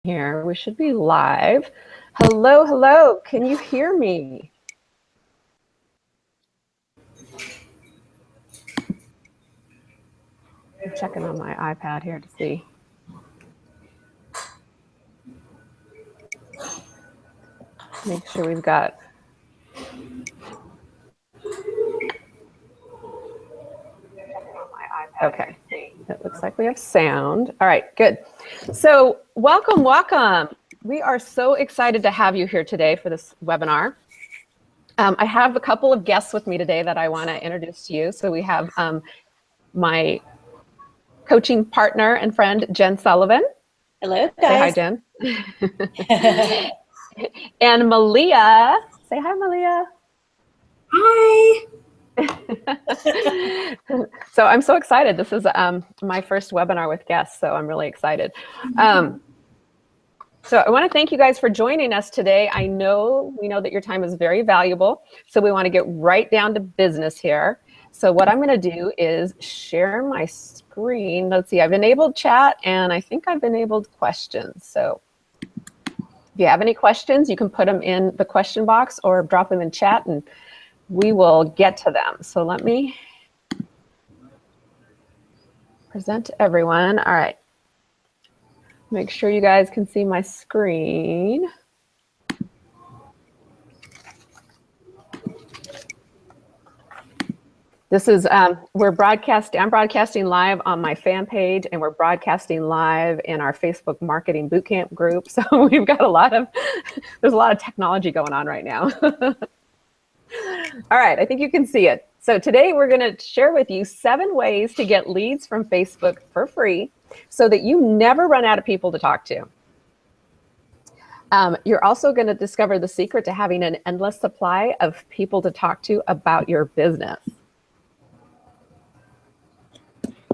Here, we should be live. Hello, hello, can you hear me? I'm checking on my iPad here to see. Make sure we've got. Okay, it looks like we have sound. All right, good. So welcome, welcome. We are so excited to have you here today for this webinar. I have a couple of guests with me today that I want to introduce to you. So we have my coaching partner and friend, Jen Sullivan. Hello, guys. Say hi, Jen. And Malia. Say hi, Malia. Hi. So I'm so excited. This is my first webinar with guests, so I'm really excited. So I want to thank you guys for joining us today. We know that your time is very valuable, so we want to get right down to business here. So what I'm going to do is share my screen. Let's see, I've enabled chat and I think I've enabled questions. So if you have any questions, you can put them in the question box or drop them in chat and we will get to them. So let me present to everyone. All right. Make sure you guys can see my screen. This is, I'm broadcasting live on my fan page and we're broadcasting live in our Facebook Marketing Bootcamp group. So we've got there's a lot of technology going on right now. All right, I think you can see it. So today we're going to share with you 7 ways to get leads from Facebook for free so that you never run out of people to talk to. You're also going to discover the secret to having an endless supply of people to talk to about your business.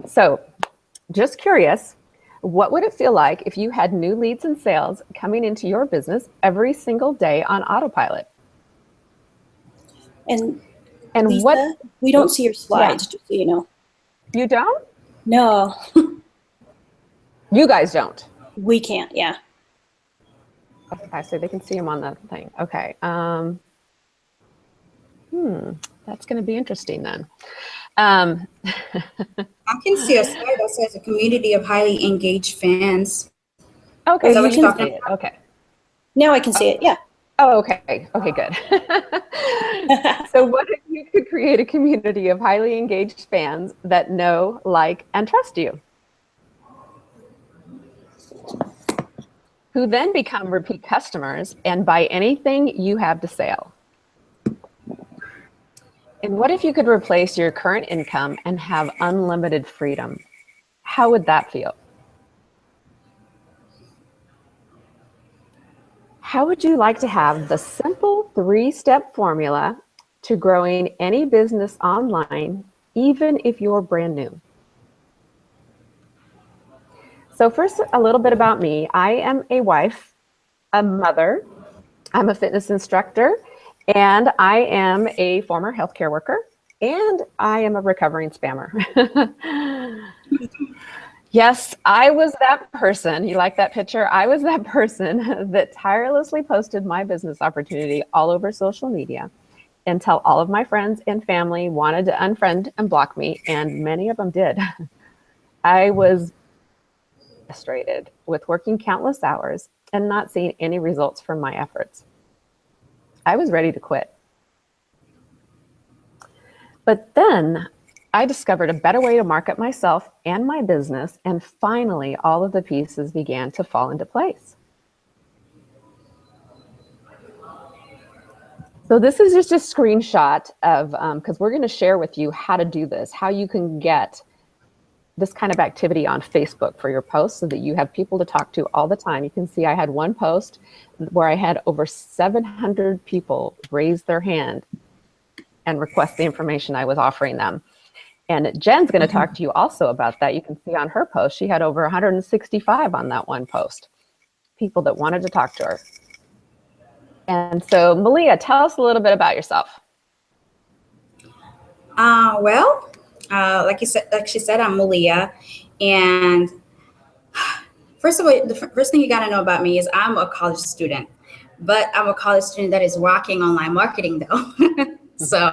So just curious, what would it feel like if you had new leads and sales coming into your business every single day on autopilot? And Lisa, we don't see your slides, just so you know. You don't? No. You guys don't? We can't, yeah. Okay, so they can see them on the thing. Okay. That's going to be interesting then. I can see a slide that says a community of highly engaged fans. Okay, you can see it. Okay. Now I can see it, yeah. Oh, okay. Okay, good. So what if you could create a community of highly engaged fans that know, like, and trust you? Who then become repeat customers and buy anything you have to sell? And what if you could replace your current income and have unlimited freedom? How would that feel? How would you like to have the simple 3-step formula to growing any business online, even if you're brand new? So first, a little bit about me. I am a wife, a mother, I'm a fitness instructor, and I am a former healthcare worker, and I am a recovering spammer. Yes, I was that person. You like that picture? I was that person that tirelessly posted my business opportunity all over social media until all of my friends and family wanted to unfriend and block me, and many of them did. I was frustrated with working countless hours and not seeing any results from my efforts. I was ready to quit. But then I discovered a better way to market myself and my business, and finally all of the pieces began to fall into place. So this is just a screenshot of, because we're going to share with you how to do this, how you can get this kind of activity on Facebook for your posts so that you have people to talk to all the time. You can see I had one post where I had over 700 people raise their hand and request the information I was offering them. And Jen's going to talk to you also about that. You can see on her post, she had over 165 on that one post, people that wanted to talk to her. And so, Malia, tell us a little bit about yourself. Like she said, I'm Malia, and first of all, the first thing you got to know about me is I'm a college student, but I'm a college student that is rocking online marketing though. So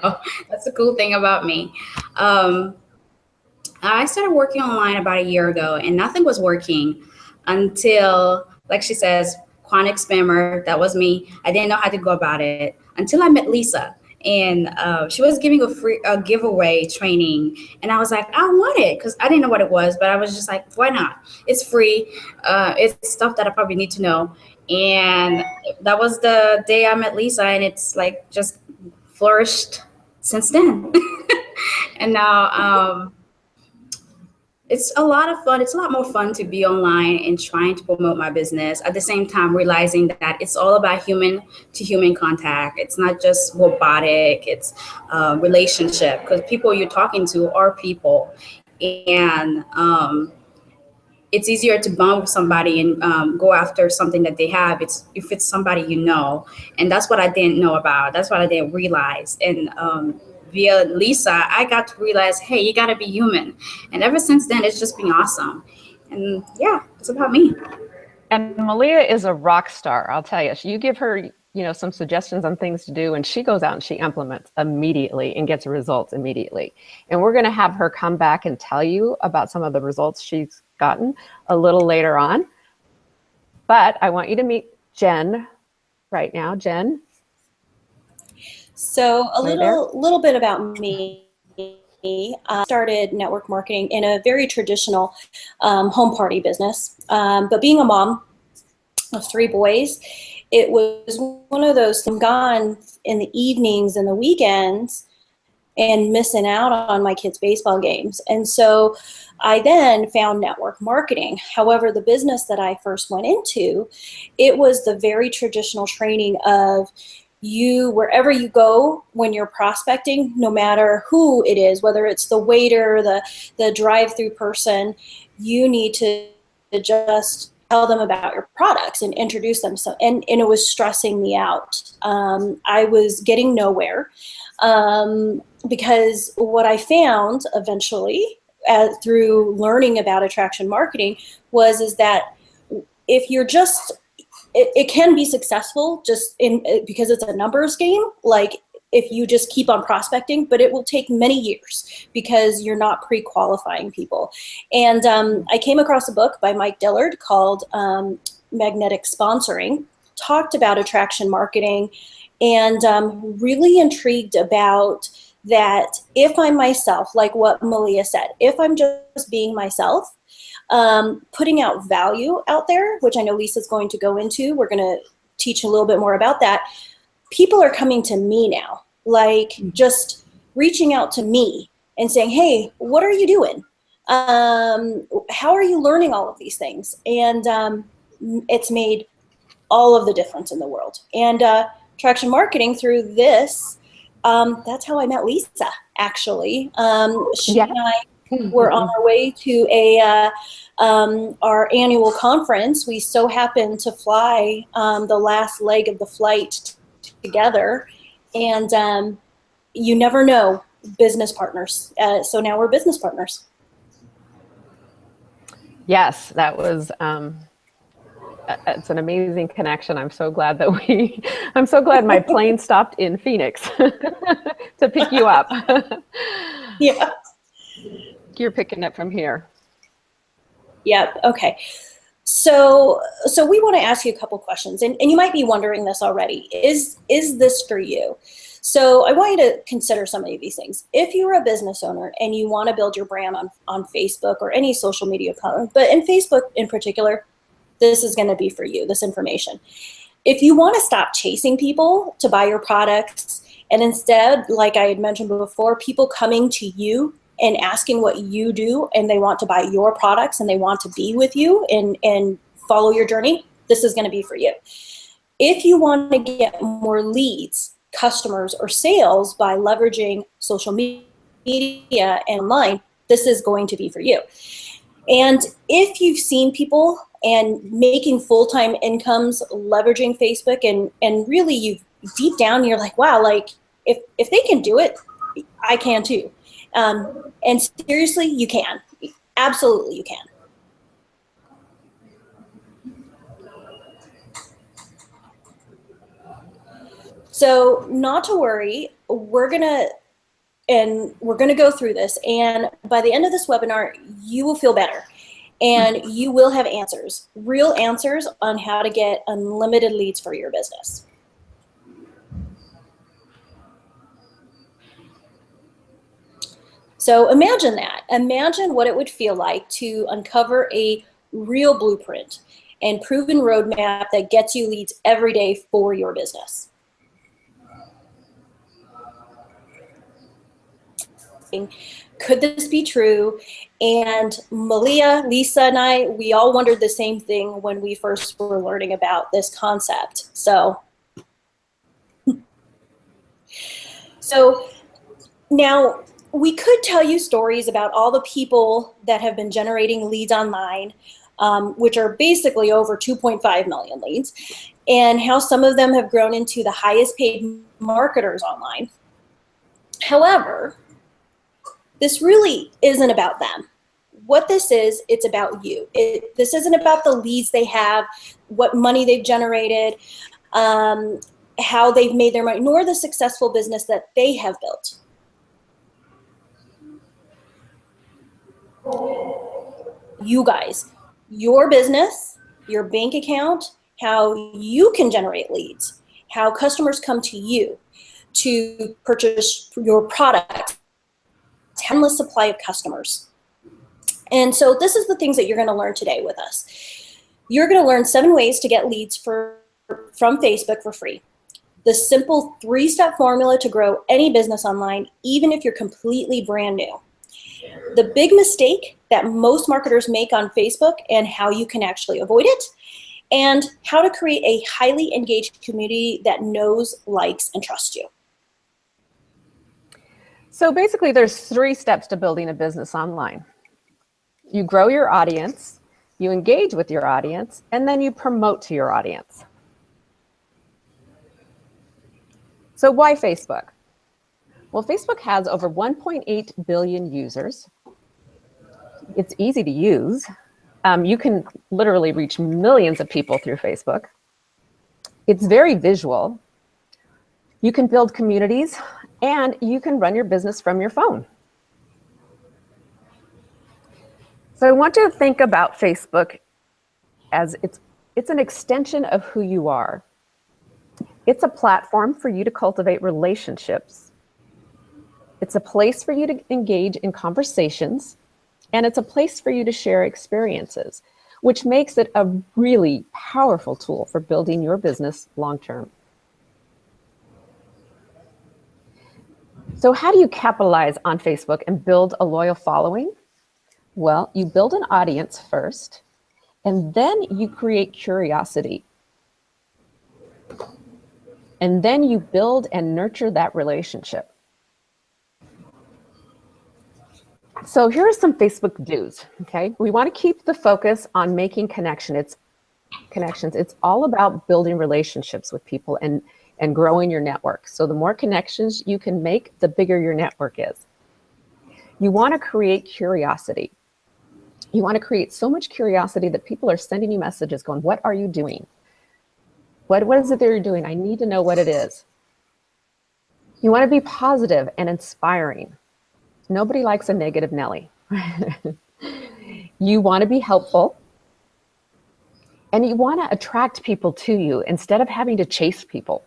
that's the cool thing about me. I started working online about a year ago, and nothing was working until, like she says, chronic spammer. That was me. I didn't know how to go about it until I met Lisa, and she was giving a giveaway training, and I was like, I want it because I didn't know what it was, but I was just like, why not? It's free. It's stuff that I probably need to know, and that was the day I met Lisa, and it's like just flourished since then. And now. It's a lot of fun. It's a lot more fun to be online and trying to promote my business. At the same time, realizing that it's all about human to human contact. It's not just robotic, it's relationship, because people you're talking to are people. And it's easier to bond with somebody and go after something that they have. If it's somebody you know. And that's what I didn't know about. That's what I didn't realize. And via Lisa, I got to realize, hey, you got to be human. And ever since then, it's just been awesome. And yeah, it's about me. And Malia is a rock star, I'll tell you. You give her, some suggestions on things to do, and she goes out and she implements immediately and gets results immediately. And we're going to have her come back and tell you about some of the results she's gotten a little later on. But I want you to meet Jen right now. Jen. So a little bit about me. I started network marketing in a very traditional home party business. But being a mom of 3 boys, it was one of those things, gone in the evenings and the weekends and missing out on my kids' baseball games. And so I then found network marketing. However, the business that I first went into, it was the very traditional training of you, wherever you go when you're prospecting, no matter who it is, whether it's the waiter, the drive-through person, you need to just tell them about your products and introduce them. So, and it was stressing me out. I was getting nowhere because what I found eventually through learning about attraction marketing is that if you're just it can be successful just because it's a numbers game, like if you just keep on prospecting, but it will take many years because you're not pre-qualifying people. And I came across a book by Mike Dillard called Magnetic Sponsoring, talked about attraction marketing, and really intrigued about that if I'm myself, like what Malia said, if I'm just being myself, putting out value out there, which I know Lisa's going to go into. We're going to teach a little bit more about that. People are coming to me now, like just reaching out to me and saying, hey, what are you doing? How are you learning all of these things? And it's made all of the difference in the world. And attraction marketing through this, that's how I met Lisa, actually. She and I were on our way to our annual conference. We so happened to fly the last leg of the flight together, and you never know, business partners. So now we're business partners. Yes, that was. It's an amazing connection. I'm so glad I'm so glad my plane stopped in Phoenix to pick you up. Yeah. You're picking up from here. Yep. Okay. So we want to ask you a couple questions, and you might be wondering this already. Is this for you? So I want you to consider some of these things. If you're a business owner and you want to build your brand on Facebook or any social media platform, but in Facebook in particular, this is going to be for you, this information. If you want to stop chasing people to buy your products, and instead, like I had mentioned before, people coming to you and asking what you do, and they want to buy your products and they want to be with you and follow your journey, this is going to be for you. If you want to get more leads, customers, or sales by leveraging social media and online, this is going to be for you. And if you've seen people and making full-time incomes leveraging Facebook, and really you deep down you're like, wow, like if they can do it, I can too. And seriously, you can. Absolutely, you can. So not to worry, we're gonna go through this, and by the end of this webinar, you will feel better. And you will have answers, real answers on how to get unlimited leads for your business. So imagine that. Imagine what it would feel like to uncover a real blueprint and proven roadmap that gets you leads every day for your business. Could this be true? And Malia, Lisa, and I, we all wondered the same thing when we first were learning about this concept. So now we could tell you stories about all the people that have been generating leads online, which are basically over 2.5 million leads, and how some of them have grown into the highest paid marketers online. However, this really isn't about them. What this is, it's about you. This isn't about the leads they have, what money they've generated, how they've made their money, nor the successful business that they have built. You guys, your business, your bank account, how you can generate leads, how customers come to you to purchase your product, endless supply of customers. And so this is the things that you're going to learn today with us. You're going to learn 7 ways to get leads from Facebook for free. The simple 3-step formula to grow any business online, even if you're completely brand new. The big mistake that most marketers make on Facebook and how you can actually avoid it, and how to create a highly engaged community that knows, likes, and trusts you. So basically there's 3 steps to building a business online. You grow your audience, you engage with your audience, and then you promote to your audience. So why Facebook? Well, Facebook has over 1.8 billion users. It's easy to use. You can literally reach millions of people through Facebook. It's very visual. You can build communities, and you can run your business from your phone. So I want you to think about Facebook as it's an extension of who you are. It's a platform for you to cultivate relationships. It's a place for you to engage in conversations, and it's a place for you to share experiences, which makes it a really powerful tool for building your business long-term. So how do you capitalize on Facebook and build a loyal following? Well, you build an audience first, and then you create curiosity. And then you build and nurture that relationship. So here are some Facebook do's, okay? We want to keep the focus on making connections. It's all about building relationships with people and growing your network. So the more connections you can make, the bigger your network is. You want to create curiosity. You want to create so much curiosity that people are sending you messages going, what are you doing? What is it that you're doing? I need to know what it is. You want to be positive and inspiring. Nobody likes a negative Nelly. You want to be helpful. And you want to attract people to you instead of having to chase people.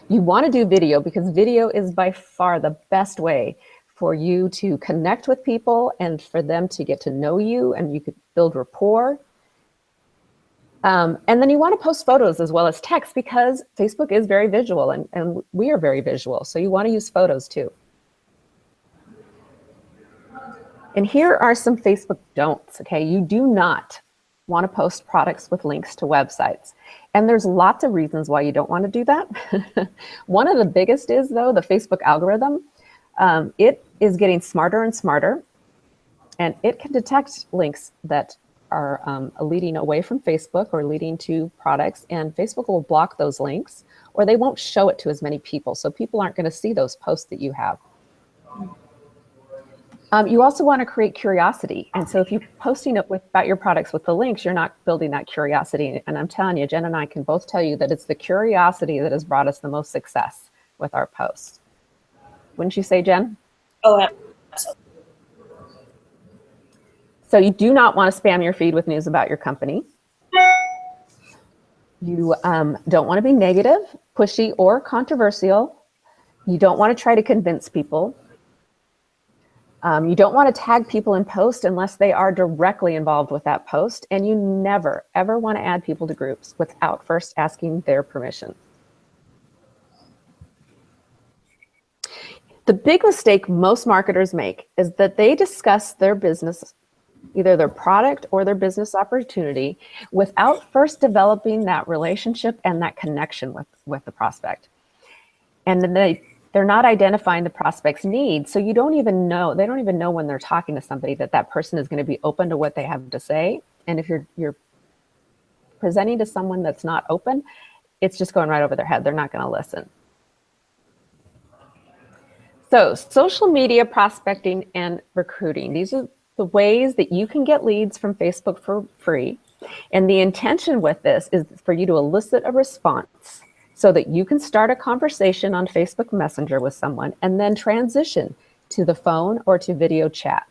You want to do video because video is by far the best way for you to connect with people and for them to get to know you, and you could build rapport. And then you want to post photos as well as text because Facebook is very visual and we are very visual. So you want to use photos too. And here are some Facebook don'ts, okay? You do not want to post products with links to websites. And there's lots of reasons why you don't want to do that. One of the biggest is, though, the Facebook algorithm. It is getting smarter and smarter, and it can detect links that are leading away from Facebook or leading to products, and Facebook will block those links, or they won't show it to as many people, so people aren't going to see those posts that you have. You also want to create curiosity. And so if you're posting it about your products with the links, you're not building that curiosity. And I'm telling you, Jen and I can both tell you that it's the curiosity that has brought us the most success with our posts. Wouldn't you say, Jen? Oh, absolutely. So you do not want to spam your feed with news about your company. You don't want to be negative, pushy, or controversial. You don't want to try to convince people. You don't want to tag people in posts unless they are directly involved with that post. And you never, ever want to add people to groups without first asking their permission. The big mistake most marketers make is that they discuss their business, either their product or their business opportunity, without first developing that relationship and that connection with the prospect. And then they're not identifying the prospect's needs. So they don't even know when they're talking to somebody that person is going to be open to what they have to say. And if you're presenting to someone that's not open, it's just going right over their head. They're not going to listen. So social media prospecting and recruiting. These are the ways that you can get leads from Facebook for free. And the intention with this is for you to elicit a response so that you can start a conversation on Facebook Messenger with someone and then transition to the phone or to video chat.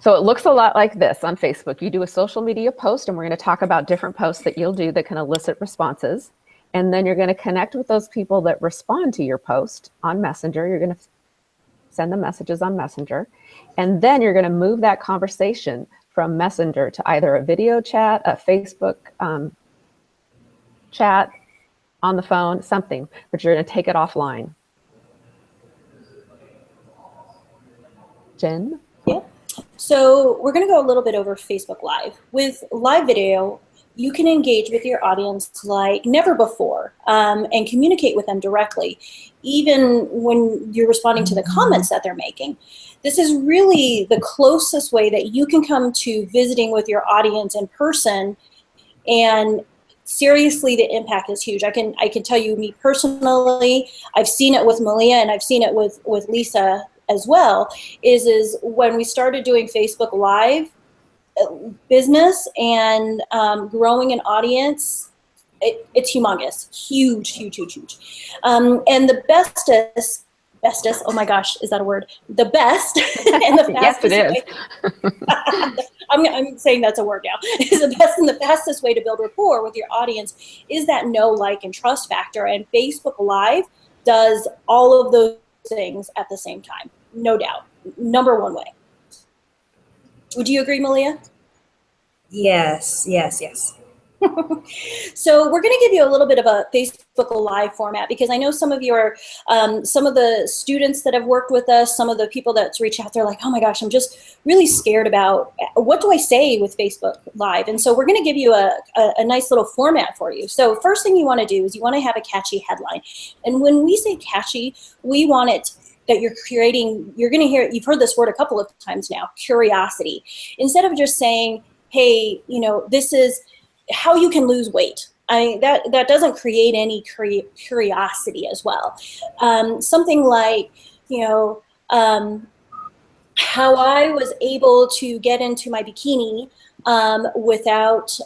So it looks a lot like this on Facebook. You do a social media post, and we're going to talk about different posts that you'll do that can elicit responses. And then you're going to connect with those people that respond to your post on Messenger. You're going to send them messages on Messenger. And then you're going to move that conversation from Messenger to either a video chat, a Facebook chat, on the phone, something, but you're going to take it offline. Jen? Yeah. So we're going to go a little bit over Facebook Live. With live video, you can engage with your audience like never before and communicate with them directly, even when you're responding to the comments that they're making. This is really the closest way that you can come to visiting with your audience in person, and seriously, the impact is huge. I can tell you, me personally, I've seen it with Malia and I've seen it with Lisa as well, is when we started doing Facebook Live, business and growing an audience, it's humongous, huge. And the bestest, oh my gosh, is that a word? The best and the fastest Yes, it is. I'm saying that's a word now. Is the best and the fastest way to build rapport with your audience is that know, like, and trust factor. And Facebook Live does all of those things at the same time, no doubt. Number one way. Would you agree, Malia? Yes. So we're going to give you a little bit of a Facebook Live format, because I know some of your, some of the students that have worked with us, some of the people that's reached out, they're like, oh my gosh, I'm just really scared about what do I say with Facebook Live? And so we're going to give you a nice little format for you. So first thing you want to do is you want to have a catchy headline. And when we say catchy, we want it that you're creating, you're going to hear, you've heard this word a couple of times now, curiosity. Instead of just saying, hey, this is how you can lose weight. That doesn't create any curiosity as well. Something like, how I was able to get into my bikini without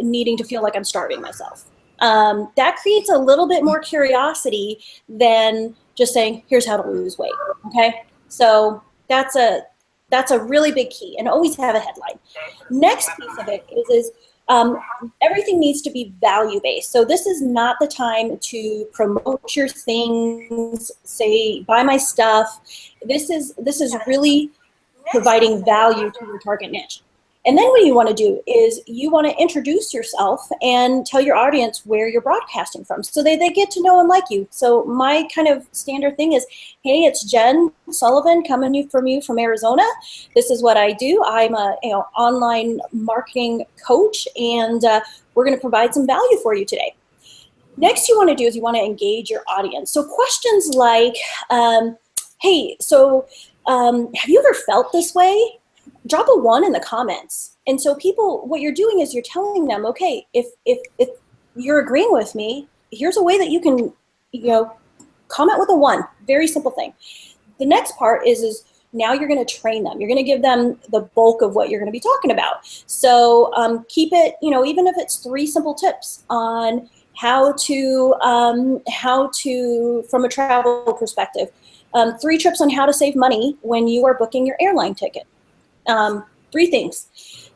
needing to feel like I'm starving myself. That creates a little bit more curiosity than just saying, here's how to lose weight, okay? So that's a really big key, and always have a headline. Next piece of it is everything needs to be value-based. So this is not the time to promote your things, say, buy my stuff. This is really providing value to your target niche. And then what you want to do is you want to introduce yourself and tell your audience where you're broadcasting from, so they get to know and like you. So my kind of standard thing is, hey, it's Jen Sullivan coming from Arizona. This is what I do. I'm a online marketing coach, and we're going to provide some value for you today. Next, you want to do is you want to engage your audience. So questions like, hey, so have you ever felt this way? Drop a 1 in the comments. And so people, what you're doing is you're telling them, okay, if you're agreeing with me, here's a way that you can, comment with a 1, very simple thing. The next part is now you're going to train them. You're going to give them the bulk of what you're going to be talking about. So keep it, even if it's 3 simple tips on how to, from a travel perspective, 3 tips on how to save money when you are booking your airline ticket. 3 things.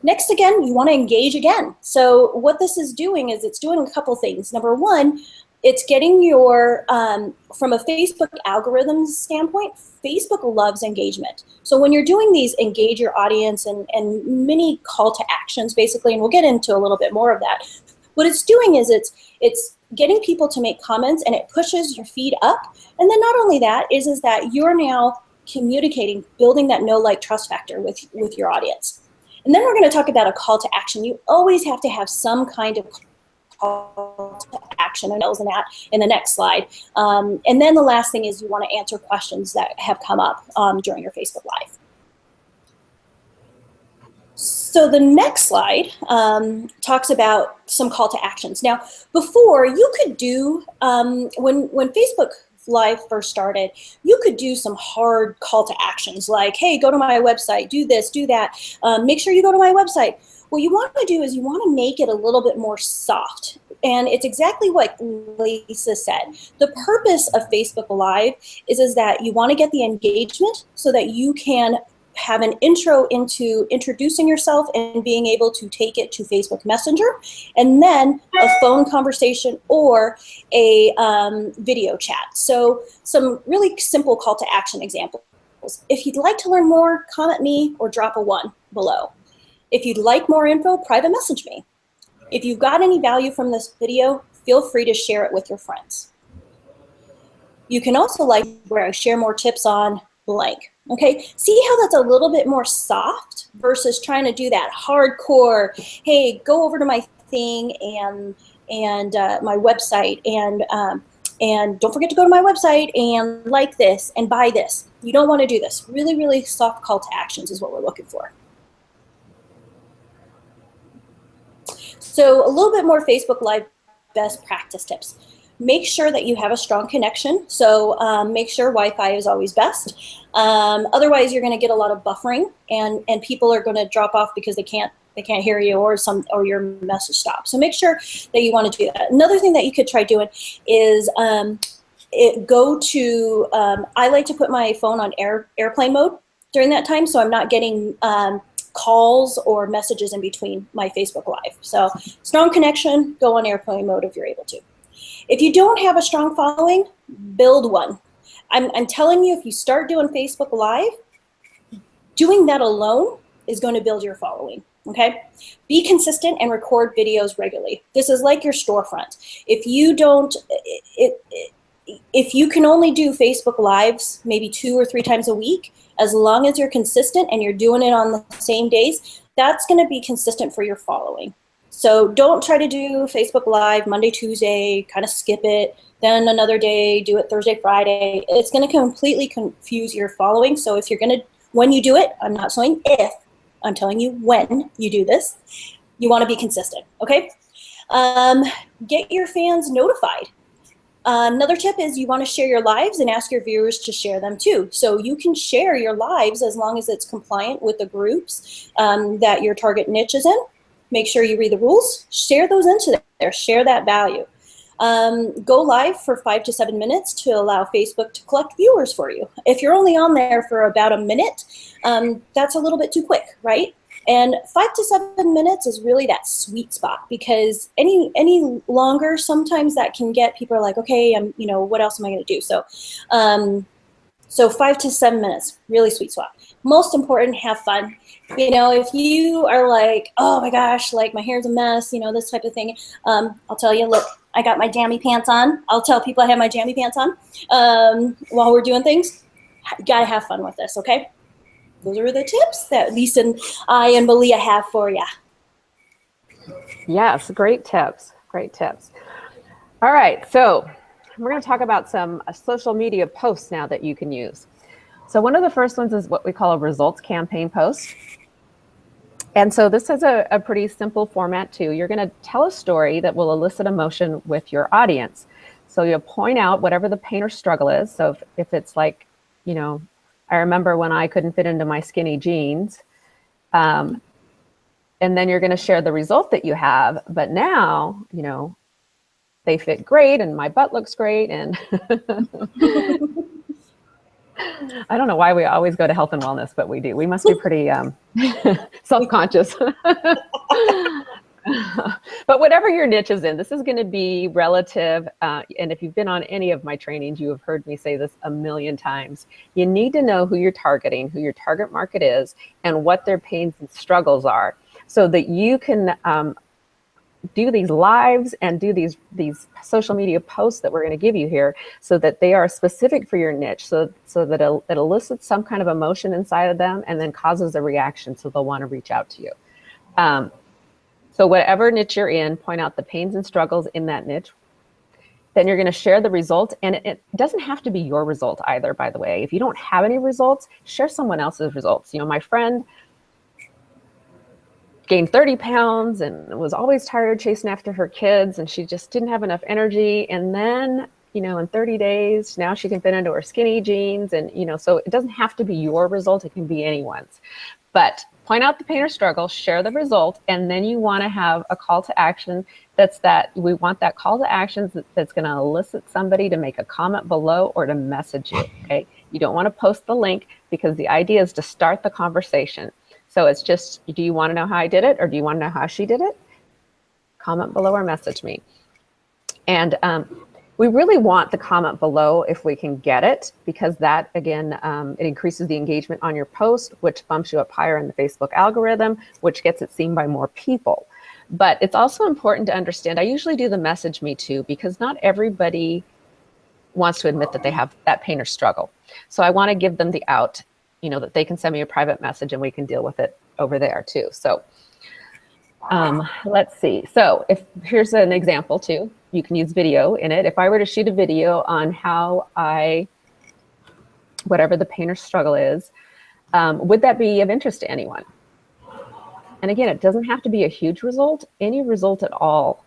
Next, again, you want to engage again. So what this is doing is it's doing a couple things. Number 1, it's getting your, from a Facebook algorithm standpoint, Facebook loves engagement. So when you're doing these engage your audience and mini call to actions, basically, and we'll get into a little bit more of that, what it's doing is it's getting people to make comments, and it pushes your feed up. And then not only that, is that you're now communicating, building that know, like, trust factor with your audience. And then we're going to talk about a call to action. You always have to have some kind of call to action, and that in the next slide. And then the last thing is you want to answer questions that have come up during your Facebook Live. So the next slide talks about some call to actions. Now, before, you could do, when Facebook Live first started, you could do some hard call to actions like, hey, go to my website, do this, do that, make sure you go to my website. What you want to do is you want to make it a little bit more soft. And it's exactly what Lisa said. The purpose of Facebook Live is that you want to get the engagement so that you can have an intro into introducing yourself and being able to take it to Facebook Messenger, and then a phone conversation or a video chat. So some really simple call to action examples. If you'd like to learn more, comment me or drop a 1 below. If you'd like more info, private message me. If you've got any value from this video, feel free to share it with your friends. You can also like where I share more tips on blank. Okay, see how that's a little bit more soft versus trying to do that hardcore, hey, go over to my thing and my website and don't forget to go to my website and like this and buy this. You don't want to do this. Really, really soft call to actions is what we're looking for. So a little bit more Facebook Live best practice tips. Make sure that you have a strong connection. So make sure Wi-Fi is always best. Otherwise, you're going to get a lot of buffering, and people are going to drop off because they can't hear you, or your message stops. So make sure that you want to do that. Another thing that you could try doing is go to. I like to put my phone on airplane mode during that time, so I'm not getting calls or messages in between my Facebook Live. So strong connection, go on airplane mode if you're able to. If you don't have a strong following, build one. I'm telling you, if you start doing Facebook Live, doing that alone is going to build your following, okay? Be consistent and record videos regularly. This is like your storefront. If you don't, if you can only do Facebook Lives maybe 2 or 3 times a week, as long as you're consistent and you're doing it on the same days, that's going to be consistent for your following. So don't try to do Facebook Live Monday, Tuesday, kind of skip it, then another day, do it Thursday, Friday. It's going to completely confuse your following. So if you're going to, when you do it, I'm not saying if, I'm telling you when you do this, you want to be consistent, okay? Get your fans notified. Another tip is you want to share your lives and ask your viewers to share them too. So you can share your lives as long as it's compliant with the groups that your target niche is in. Make sure you read the rules, share those into there, share that value. Go live for 5 to 7 minutes to allow Facebook to collect viewers for you. If you're only on there for about a minute, that's a little bit too quick, right? And 5 to 7 minutes is really that sweet spot, because any longer, sometimes that can get people are like, okay, what else am I going to do? So, so 5 to 7 minutes, really sweet spot. Most important, have fun. If you are like, oh my gosh, like my hair's a mess, this type of thing, I'll tell you, look, I got my jammy pants on. I'll tell people I have my jammy pants on while we're doing things. You gotta have fun with this, okay? Those are the tips that Lisa and I and Malia have for you. Yes, great tips, great tips. All right, so we're going to talk about some social media posts now that you can use. So one of the first ones is what we call a results campaign post. And so this is a pretty simple format too. You're going to tell a story that will elicit emotion with your audience. So you'll point out whatever the pain or struggle is. So if it's like, you know, I remember when I couldn't fit into my skinny jeans, and then you're going to share the result that you have. But now, you know, they fit great and my butt looks great. And I don't know why we always go to health and wellness, but we do. We must be pretty self-conscious. But whatever your niche is in, this is going to be relative. And if you've been on any of my trainings, you have heard me say this a million times. You need to know who you're targeting, who your target market is, and what their pains and struggles are, so that you can do these lives and do these social media posts that we're going to give you here, so that they are specific for your niche, so that it elicits some kind of emotion inside of them and then causes a reaction, so they'll want to reach out to you. So whatever niche you're in, point out the pains and struggles in that niche. Then you're going to share the result, and it doesn't have to be your result either, by the way. If you don't have any results, share someone else's results. You know, my friend gained 30 pounds and was always tired chasing after her kids, and she just didn't have enough energy. And then, you know, in 30 days, now she can fit into her skinny jeans. And, you know, so it doesn't have to be your result. It can be anyone's. But point out the pain or struggle, share the result, and then you want to have a call to action. We want that call to action that's going to elicit somebody to make a comment below or to message you, okay? You don't want to post the link, because the idea is to start the conversation. So it's just, do you want to know how I did it, or do you want to know how she did it? Comment below or message me. And we really want the comment below if we can get it, because that, again, it increases the engagement on your post, which bumps you up higher in the Facebook algorithm, which gets it seen by more people. But it's also important to understand, I usually do the message me too, because not everybody wants to admit that they have that pain or struggle. So I want to give them the out, you know, that they can send me a private message and we can deal with it over there too. So let's see. So here's an example too. You can use video in it. If I were to shoot a video on how whatever the pain or struggle is, would that be of interest to anyone? And again, it doesn't have to be a huge result. Any result at all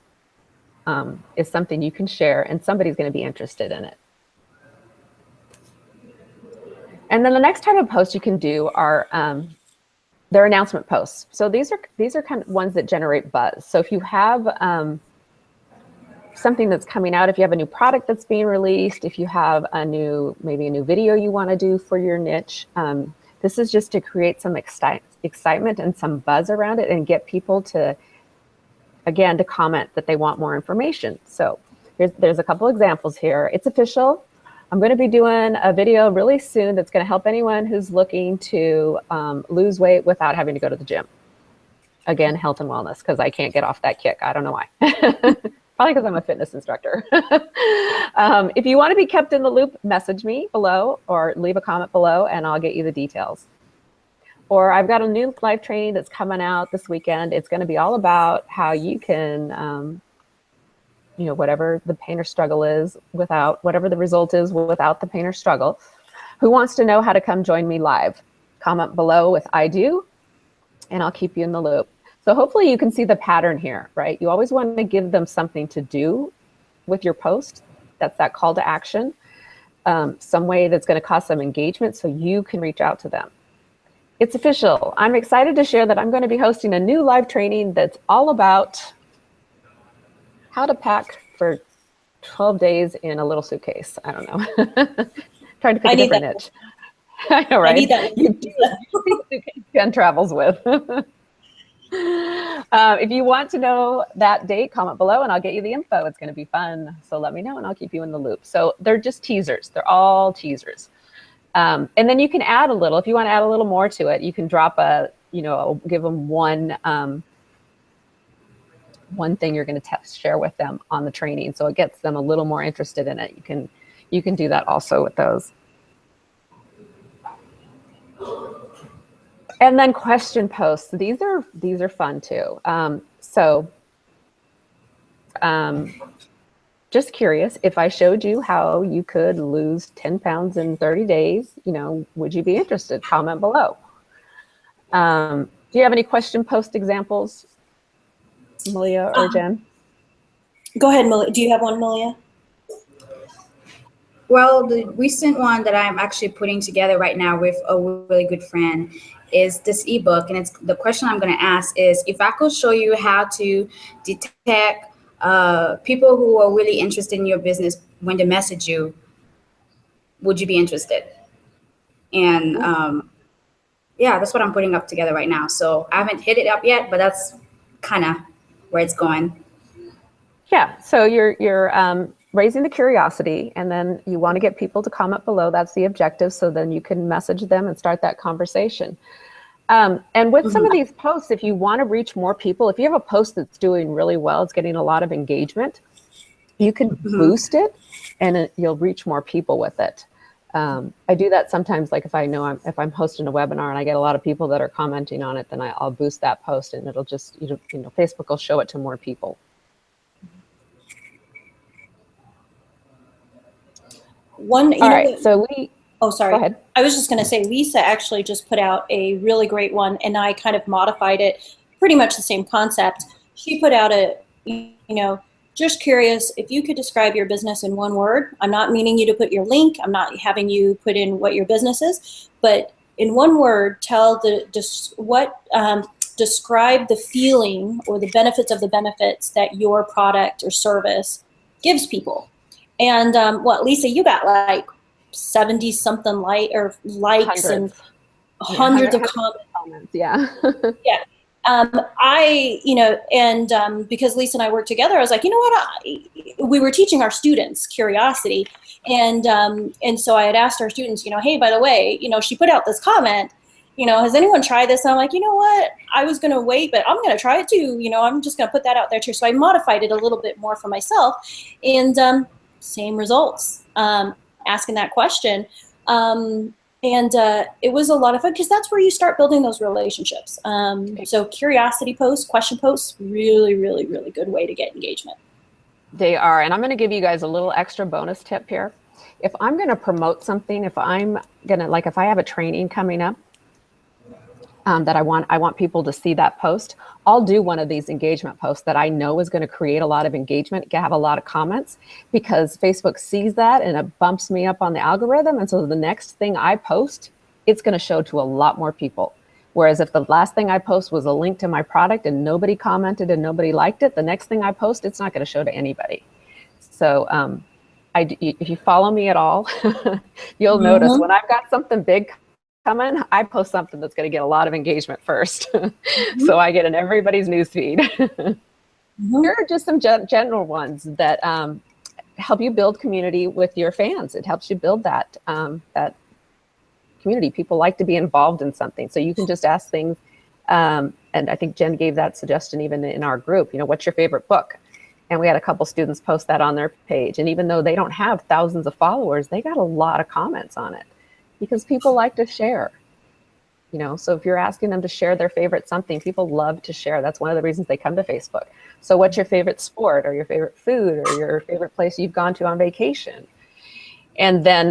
is something you can share, and somebody's going to be interested in it. And then the next type of post you can do are they're announcement posts. So these are kind of ones that generate buzz. So if you have something that's coming out, if you have a new product that's being released, if you have maybe a new video you want to do for your niche, this is just to create some excitement and some buzz around it, and get people to, again, to comment that they want more information. So there's a couple examples here. It's official. I'm going to be doing a video really soon that's going to help anyone who's looking to lose weight without having to go to the gym. Again, health and wellness, because I can't get off that kick. I don't know why. Probably because I'm a fitness instructor. If you want to be kept in the loop, message me below or leave a comment below, and I'll get you the details. Or I've got a new live training that's coming out this weekend. It's going to be all about how you can you know, whatever the pain or struggle is, whatever the result is without the pain or struggle. Who wants to know how to come join me live? Comment below with I do, and I'll keep you in the loop. So hopefully you can see the pattern here, right? You always want to give them something to do with your post. That's that call to action, some way that's going to cause some engagement so you can reach out to them. It's official. I'm excited to share that I'm going to be hosting a new live training that's all about how to pack for 12 days in a little suitcase. I don't know. Trying to pick a different niche. I know, right? I need that. You do that. Jen travels with. If you want to know that date, comment below and I'll get you the info. It's going to be fun. So let me know and I'll keep you in the loop. So they're just teasers. They're all teasers. And then you can add a little, if you want to add a little more to it, you can drop give them one thing you're going to share with them on the training, so it gets them a little more interested in it. You can do that also with those. And then question posts. These are fun too. Just curious, if I showed you how you could lose 10 pounds in 30 days, you know, would you be interested? Comment below. Do you have any question post examples, Malia or Jen? Go ahead, Malia. Do you have one, Malia? Well, the recent one that I'm actually putting together right now with a really good friend is this ebook, and it's the question I'm going to ask is, if I could show you how to detect people who are really interested in your business when they message you, would you be interested? And yeah, that's what I'm putting up together right now. So I haven't hit it up yet, but that's kind of where it's going. Yeah, so you're raising the curiosity, and then you want to get people to comment below. That's the objective. So then you can message them and start that conversation. And with some of these posts, if you want to reach more people, if you have a post that's doing really well, it's getting a lot of engagement, you can boost it, and you'll reach more people with it. I do that sometimes, like if I know if I'm hosting a webinar and I get a lot of people that are commenting on it, then I'll boost that post, and it'll just, Facebook will show it to more people. All right, so oh, sorry. Go ahead. I was just going to say, Lisa actually just put out a really great one, and I kind of modified it, pretty much the same concept. She put out just curious, if you could describe your business in one word. I'm not meaning you to put your link. I'm not having you put in what your business is, but in one word, describe the feeling or the benefits of the benefits that your product or service gives people. And Lisa, you got like 70 something likes Hundreds. And hundreds of comments. Yeah. Yeah. Because Lisa and I worked together, I was like, we were teaching our students curiosity. And so I had asked our students, hey, by the way, she put out this comment, has anyone tried this? And I'm like, you know what? I was going to wait, but I'm going to try it too. I'm just going to put that out there too. So I modified it a little bit more for myself, and same results, asking that question. It was a lot of fun, because that's where you start building those relationships. So curiosity posts, question posts, really, really, really good way to get engagement. They are. And I'm going to give you guys a little extra bonus tip here. If I'm going to promote something, if I have a training coming up, that I want people to see that post, I'll do one of these engagement posts that I know is going to create a lot of engagement, have a lot of comments, because Facebook sees that and it bumps me up on the algorithm. And so the next thing I post, it's going to show to a lot more people. Whereas if the last thing I post was a link to my product and nobody commented and nobody liked it, the next thing I post, it's not going to show to anybody. So if you follow me at all, you'll notice when I've got something big coming, I post something that's going to get a lot of engagement first. So I get in everybody's newsfeed. Here are just some general ones that help you build community with your fans. It helps you build that community. People like to be involved in something. So you can just ask things. And I think Jen gave that suggestion even in our group, what's your favorite book? And we had a couple students post that on their page. And even though they don't have thousands of followers, they got a lot of comments on it, because people like to share. So if you're asking them to share their favorite something, people love to share. That's one of the reasons they come to Facebook. So what's your favorite sport, or your favorite food, or your favorite place you've gone to on vacation? And then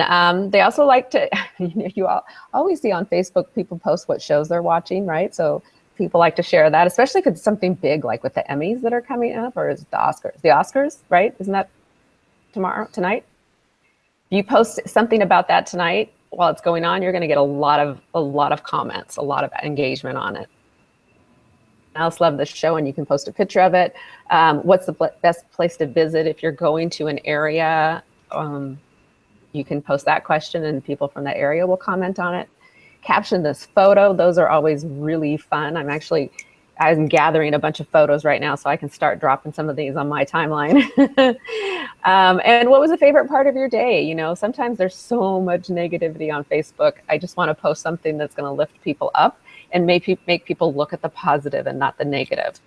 they also like to, you always see on Facebook, people post what shows they're watching, right? So people like to share that, especially if it's something big, like with the Emmys that are coming up, or is it the Oscars? The Oscars, right? Isn't that tonight? If you post something about that tonight, while it's going on, you're going to get a lot of comments, a lot of engagement on it. I also love this show, and you can post a picture of it. What's the best place to visit if you're going to an area? You can post that question, and people from that area will comment on it. Caption this photo. Those are always really fun. I'm gathering a bunch of photos right now, so I can start dropping some of these on my timeline. And what was the favorite part of your day? Sometimes there's so much negativity on Facebook. I just want to post something that's going to lift people up and make people look at the positive and not the negative.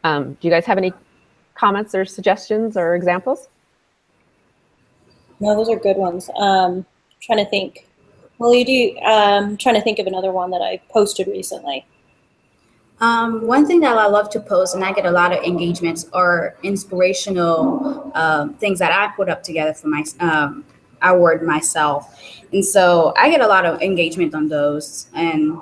Do you guys have any comments or suggestions or examples? No, those are good ones. Trying to think. Well, I'm trying to think of another one that I posted recently. One thing that I love to post, and I get a lot of engagements, are inspirational things that I put up together for I word myself. And so I get a lot of engagement on those. And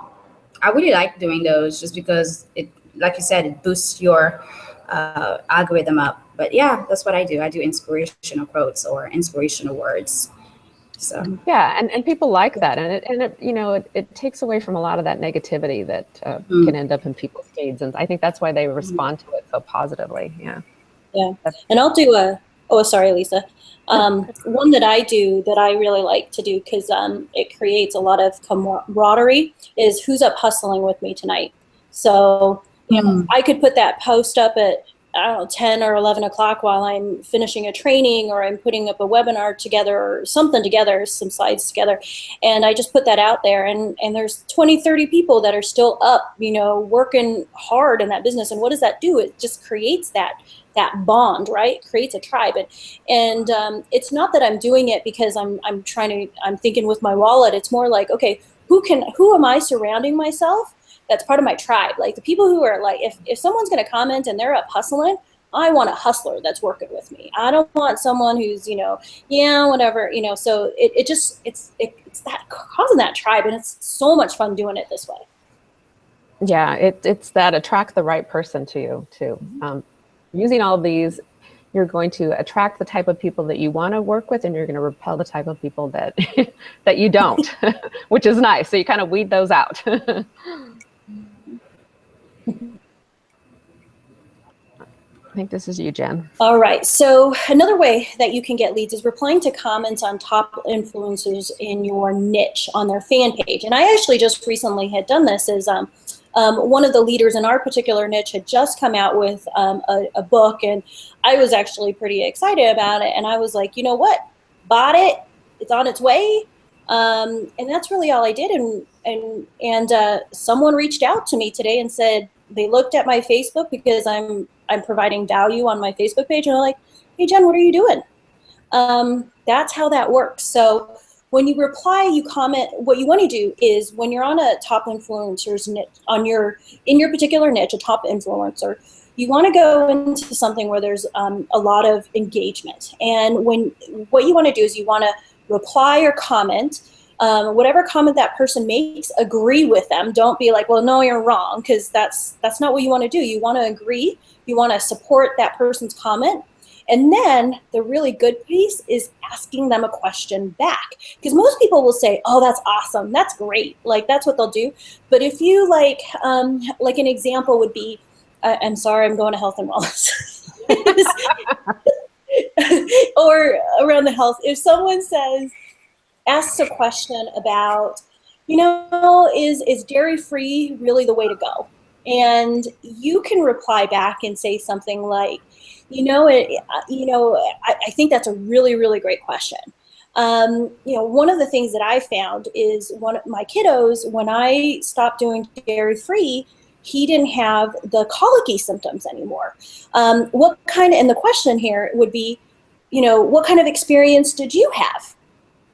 I really like doing those, just because it, like you said, it boosts your algorithm up. But yeah, that's what I do. I do inspirational quotes or inspirational words. So yeah, and people like that, and it you know it takes away from a lot of that negativity that can end up in people's feeds, and I think that's why they respond to it so positively. Yeah. Yeah, and I'll do oh, sorry, Lisa. One that I do that I really like to do because it creates a lot of camaraderie is who's up hustling with me tonight. So, you know, I could put that post up at, I don't know, 10 or 11 o'clock while I'm finishing a training or I'm putting up a webinar together or something together, some slides together. And I just put that out there and there's 20, 30 people that are still up, you know, working hard in that business. And what does that do? It just creates that bond, right? It creates a tribe. And it's not that I'm doing it because I'm thinking with my wallet. It's more like, okay, who am I surrounding myself? That's part of my tribe. Like the people who are like, if someone's going to comment and they're up hustling, I want a hustler that's working with me. I don't want someone who's, you know, yeah, whatever, you know. So it's that causing that tribe, and it's so much fun doing it this way. Yeah, it's that attract the right person to you too. Using all of these, you're going to attract the type of people that you want to work with, and you're going to repel the type of people that that you don't, which is nice. So you kind of weed those out. I think this is you, Jen. All right. So another way that you can get leads is replying to comments on top influencers in your niche on their fan page. And I actually just recently had done this. Is one of the leaders in our particular niche had just come out with a book, and I was actually pretty excited about it. And I was like, you know what? Bought it. It's on its way. And that's really all I did. And someone reached out to me today and said they looked at my Facebook because I'm providing value on my Facebook page, and they're like, hey, Jen, what are you doing? That's how that works. So when you reply, you comment, what you want to do is when you're on a top influencer's niche, in your particular niche, a top influencer, you want to go into something where there's a lot of engagement. And what you want to do is you want to reply or comment, whatever comment that person makes, agree with them. Don't be like, well, no, you're wrong, because that's not what you want to do. You want to agree. You want to support that person's comment. And then the really good piece is asking them a question back. Because most people will say, oh, that's awesome. That's great. Like, that's what they'll do. But if you like an example would be, I'm sorry, I'm going to health and wellness. Or around the health. If someone asks a question about, you know, is dairy-free really the way to go? And you can reply back and say something like, I think that's a really, really great question. One of the things that I found is one of my kiddos, when I stopped doing dairy-free, he didn't have the colicky symptoms anymore. And the question here would be, what kind of experience did you have?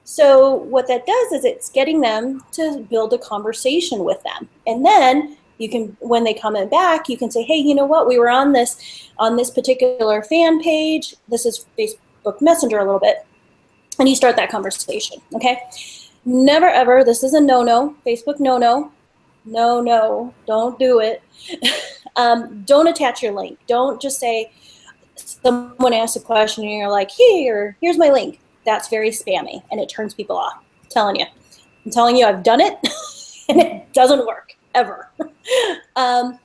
So what that does is it's getting them to build a conversation with them. And then you can, when they comment back, you can say, hey, you know what, we were on this particular fan page. This is Facebook Messenger a little bit. And you start that conversation, okay? Never ever, this is a no-no, Facebook no-no. No, don't do it. Don't attach your link. Don't just say, someone asks a question and you're like, here's my link. That's very spammy and it turns people off. I'm telling you, I've done it and it doesn't work ever.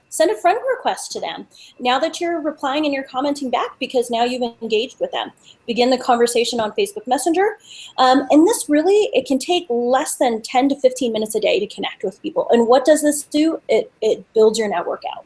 Send a friend request to them. Now that you're replying and you're commenting back, because now you've engaged with them, begin the conversation on Facebook Messenger. And this really, it can take less than 10 to 15 minutes a day to connect with people. And what does this do? It builds your network out.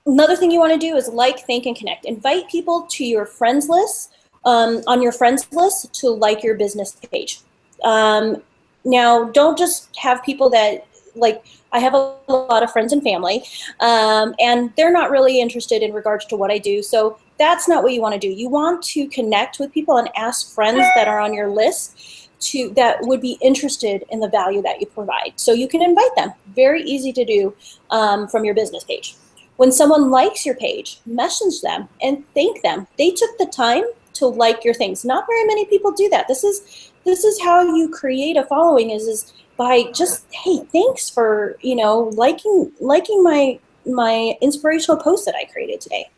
Another thing you want to do is like, thank, and connect. Invite people to your friends list, on your friends list, to like your business page. Now, don't just have people that, like, I have a lot of friends and family, and they're not really interested in regards to what I do. So that's not what you want to do. You want to connect with people and ask friends that are on your list that would be interested in the value that you provide. So you can invite them. Very easy to do from your business page. When someone likes your page, message them and thank them. They took the time to like your things. Not very many people do that. This is how you create a following is by just, hey, thanks for liking my inspirational post that I created today.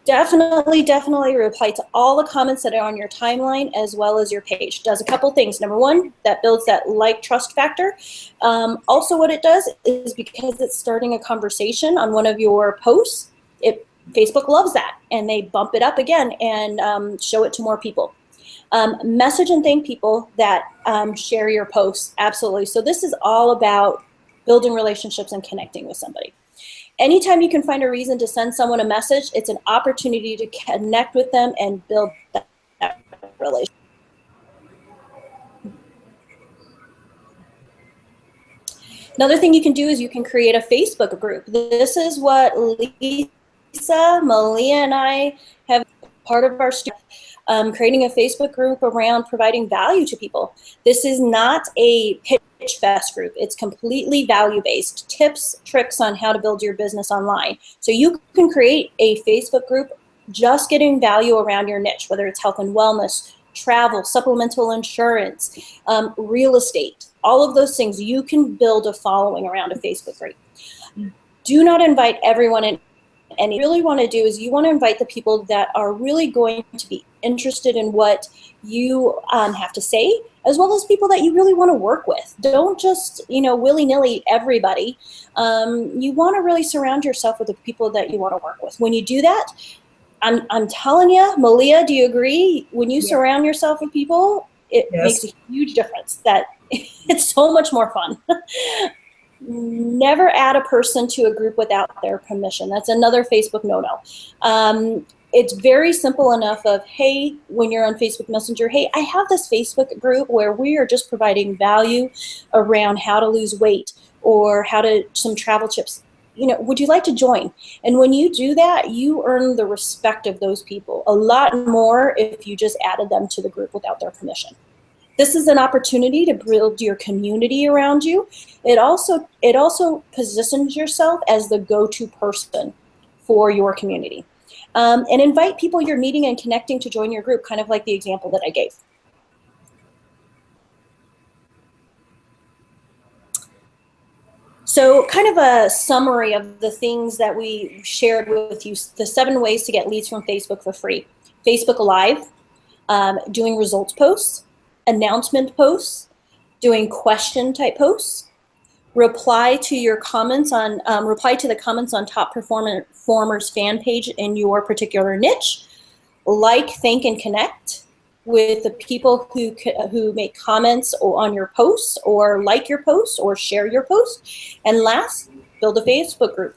Definitely reply to all the comments that are on your timeline as well as your page. Does a couple things. Number one, that builds that like trust factor. Also what it does is, because it's starting a conversation on one of your posts, Facebook loves that, and they bump it up again and show it to more people. Message and thank people that share your posts. Absolutely. So this is all about building relationships and connecting with somebody. Anytime you can find a reason to send someone a message, it's an opportunity to connect with them and build that relationship. Another thing you can do is you can create a Facebook group. This is what Lisa, Malia, and I have part of our students. Creating a Facebook group around providing value to people. This is not a pitch fest group. It's completely value-based. Tips, tricks on how to build your business online. So you can create a Facebook group just getting value around your niche, whether it's health and wellness, travel, supplemental insurance, real estate, all of those things. You can build a following around a Facebook group. Do not invite everyone in. And you really want to do is you want to invite the people that are really going to be interested in what you have to say, as well as people that you really want to work with. Don't just, willy-nilly everybody. You want to really surround yourself with the people that you want to work with. When you do that, I'm telling you, Malia, do you agree? When you surround yourself with people, it makes a huge difference. That it's so much more fun. Never add a person to a group without their permission. That's another Facebook no-no. It's very simple enough of, hey, when you're on Facebook Messenger, hey, I have this Facebook group where we are just providing value around how to lose weight or some travel tips. Would you like to join? And when you do that, you earn the respect of those people a lot more if you just added them to the group without their permission. This is an opportunity to build your community around you. It also positions yourself as the go-to person for your community. And invite people you're meeting and connecting to join your group, kind of like the example that I gave. So kind of a summary of the things that we shared with you, the 7 ways to get leads from Facebook for free. Facebook Live, doing results posts, announcement posts, doing question type posts, reply to the comments on top performers fan page in your particular niche, like, thank, and connect with the people who make comments on your posts or like your posts or share your posts, and last, build a Facebook group.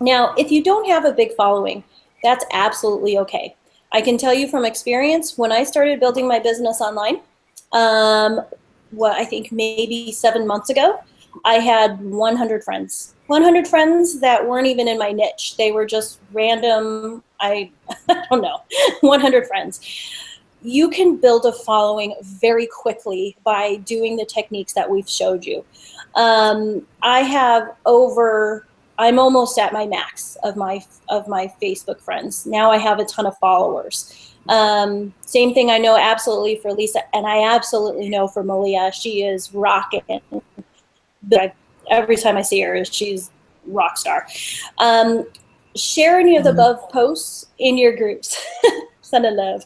Now, if you don't have a big following, that's absolutely okay. I can tell you from experience, when I started building my business online, I think maybe 7 months ago, I had 100 friends. 100 friends that weren't even in my niche. They were just random, I don't know, 100 friends. You can build a following very quickly by doing the techniques that we've showed you. I'm almost at my max of my Facebook friends. Now I have a ton of followers. Same thing I know absolutely for Lisa, and I absolutely know for Malia. She is rocking. Every time I see her, she's rock star. Share any of the above posts in your groups. Send a love.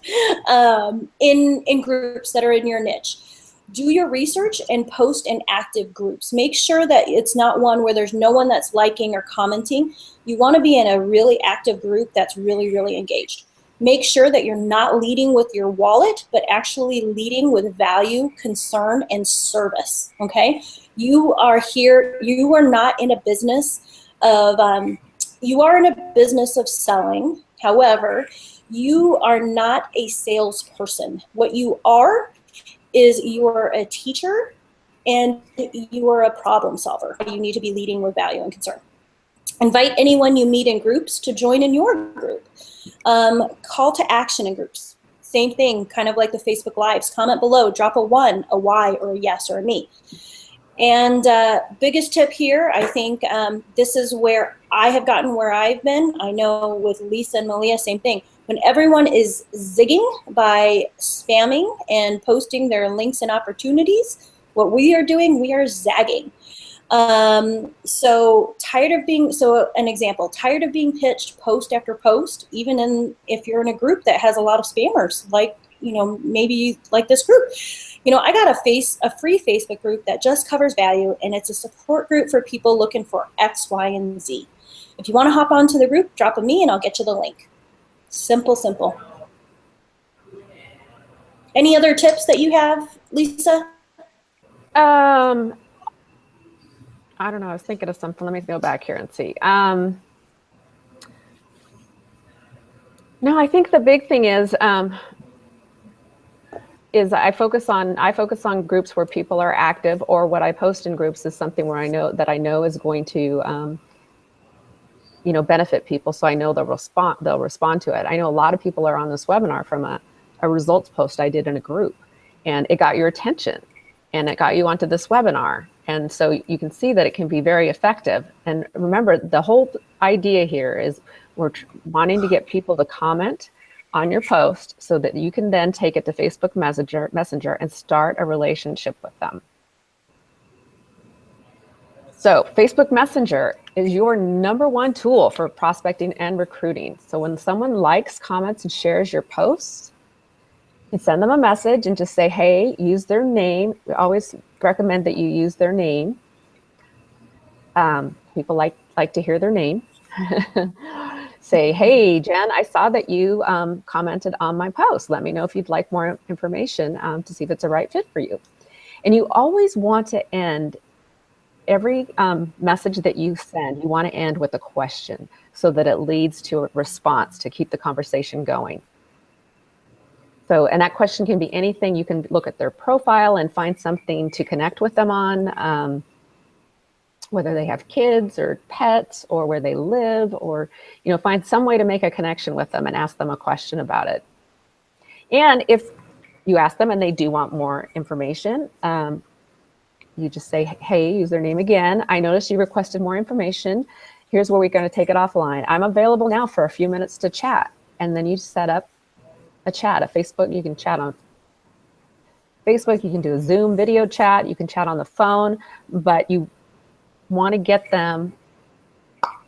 In groups that are in your niche. Do your research and post in active groups. Make sure that it's not one where there's no one that's liking or commenting. You want to be in a really active group that's really, really engaged. Make sure that you're not leading with your wallet, but actually leading with value, concern, and service, okay? You are here, you are not in a business of, you are in a business of selling. However, you are not a salesperson. What you are is you're a teacher and you are a problem solver. You need to be leading with value and concern. Invite anyone you meet in groups to join in your group. Call to action in groups. Same thing, kind of like the Facebook Lives. Comment below, drop a 1, a Y, or a yes, or a me. And biggest tip here, I think this is where I have gotten where I've been. I know with Lisa and Malia, same thing. When everyone is zigging by spamming and posting their links and opportunities, what we are doing, we are zagging. So an example, tired of being pitched post after post, even if you're in a group that has a lot of spammers, like, maybe like this group. I got a free Facebook group that just covers value, and it's a support group for people looking for X, Y, and Z. If you want to hop onto the group, drop a me and I'll get you the link. Simple, simple. Any other tips that you have, Lisa? I don't know. I was thinking of something. Let me go back here and see. No, I think the big thing is I focus on groups where people are active, or what I post in groups is something where I know is going to benefit people, so I know they'll respond to it. I know a lot of people are on this webinar from a results post I did in a group, and it got your attention and it got you onto this webinar. And so you can see that it can be very effective. And remember, the whole idea here is we're wanting to get people to comment on your post so that you can then take it to Facebook Messenger and start a relationship with them. So Facebook Messenger is your #1 tool for prospecting and recruiting. So when someone likes, comments, and shares your posts, you send them a message and just say, hey, use their name. We always recommend that you use their name. People like to hear their name. Say, hey, Jen, I saw that you commented on my post. Let me know if you'd like more information to see if it's a right fit for you. And you always want to end every message that you send, you want to end with a question so that it leads to a response to keep the conversation going. So, and that question can be anything. You can look at their profile and find something to connect with them on, whether they have kids or pets or where they live, or, find some way to make a connection with them and ask them a question about it. And if you ask them and they do want more information, you just say, hey, use their name again. I noticed you requested more information. Here's where we're going to take it offline. I'm available now for a few minutes to chat. And then you set up a chat, a Facebook. You can chat on Facebook. You can do a Zoom video chat. You can chat on the phone, but you want to get them